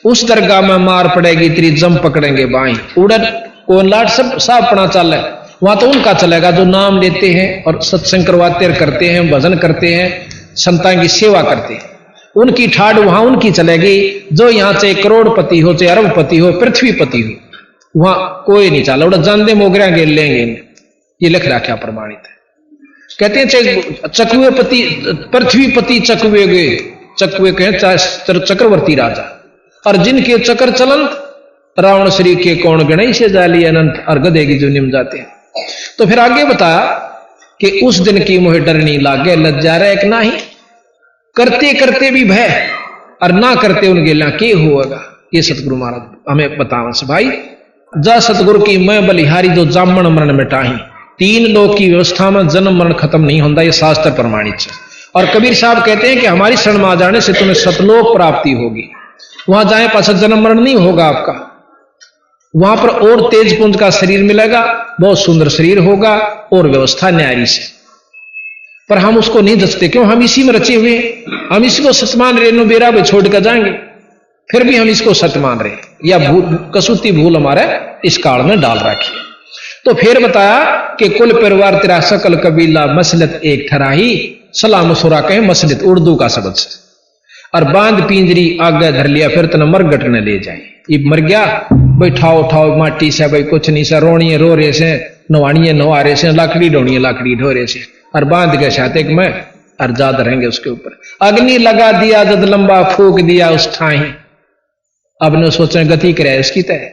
उस दरगाह में मार पड़ेगी तेरी जम पकड़ेंगे बाई उड़न को लाट सब अपना चल है। वहां तो उनका चलेगा जो नाम लेते हैं और सत्संग करवाते करते हैं, भजन करते हैं, संतां की सेवा करते हैं। उनकी ठाड़ वहां उनकी चलेगी। जो यहां चाहे करोड़पति हो, चाहे अरबपति हो, पृथ्वीपति हो, वहां कोई नहीं चला। उड़ा जानदे मोगरा गेल लेंगे, ये लिख रखा प्रमाणित है। कहते हैं चाहे चकवे पति, पृथ्वीपति चकवे गए, चकवे कहें चक्रवर्ती राजा, और जिनके चक्र चलंत रावण श्री के कौन गणेश से जाली अनंत और गधे की जो निम जाते हैं। तो फिर आगे बता कि उस दिन की मुझे डर नहीं लागे, लज्जा रहे एक ना ही करते करते भी भय और ना करते उनके ला के होगा। ये सतगुरु महाराज हमें बतावा से भाई जा सतगुरु की मैं बलिहारी जो जामन मरण मिटाही। 3 लोक की व्यवस्था में जन्म मरण खत्म नहीं होता, ये शास्त्र प्रमाणित है। और कबीर साहब कहते हैं कि हमारी शरण में आ जाने से तुम्हें सतलोक प्राप्ति होगी। वहां जाए पास जन्म मरण नहीं होगा आपका। वहां पर और तेज पुंज का शरीर मिलेगा, बहुत सुंदर शरीर होगा और व्यवस्था न्यारी से। पर हम उसको नहीं जचते, क्यों? हम इसी में रचे हुए, हम इसको सत मान रहे, नो बेरा भी छोड़ कर जाएंगे, फिर भी हम इसको सत मान रहे, या कसूती भूल हमारे इस काल में डाल रखी है। तो फिर बताया कि कुल परिवार तेरा सकल कबीला मसलत एक ठराही, सलाह मशुरा कहें मसलत उर्दू का शब्द से, और बांध पिंजरी आगे धर लिया, फिर तना मरगट न ले जाए। ये मर गया बैठाओ उठाओ माटी से, भाई कुछ नहीं से, रोणिए रो रहे से, नवाणिए नवा रहे से, लाकड़ी ढोणिए लाकड़ी ढो रहे से, और बांध के साथ में और जाद रहेंगे उसके ऊपर। अग्नि लगा दिया जद लंबा फूक दिया उस ठाही, अब ने सोचे गति करे इसकी तय।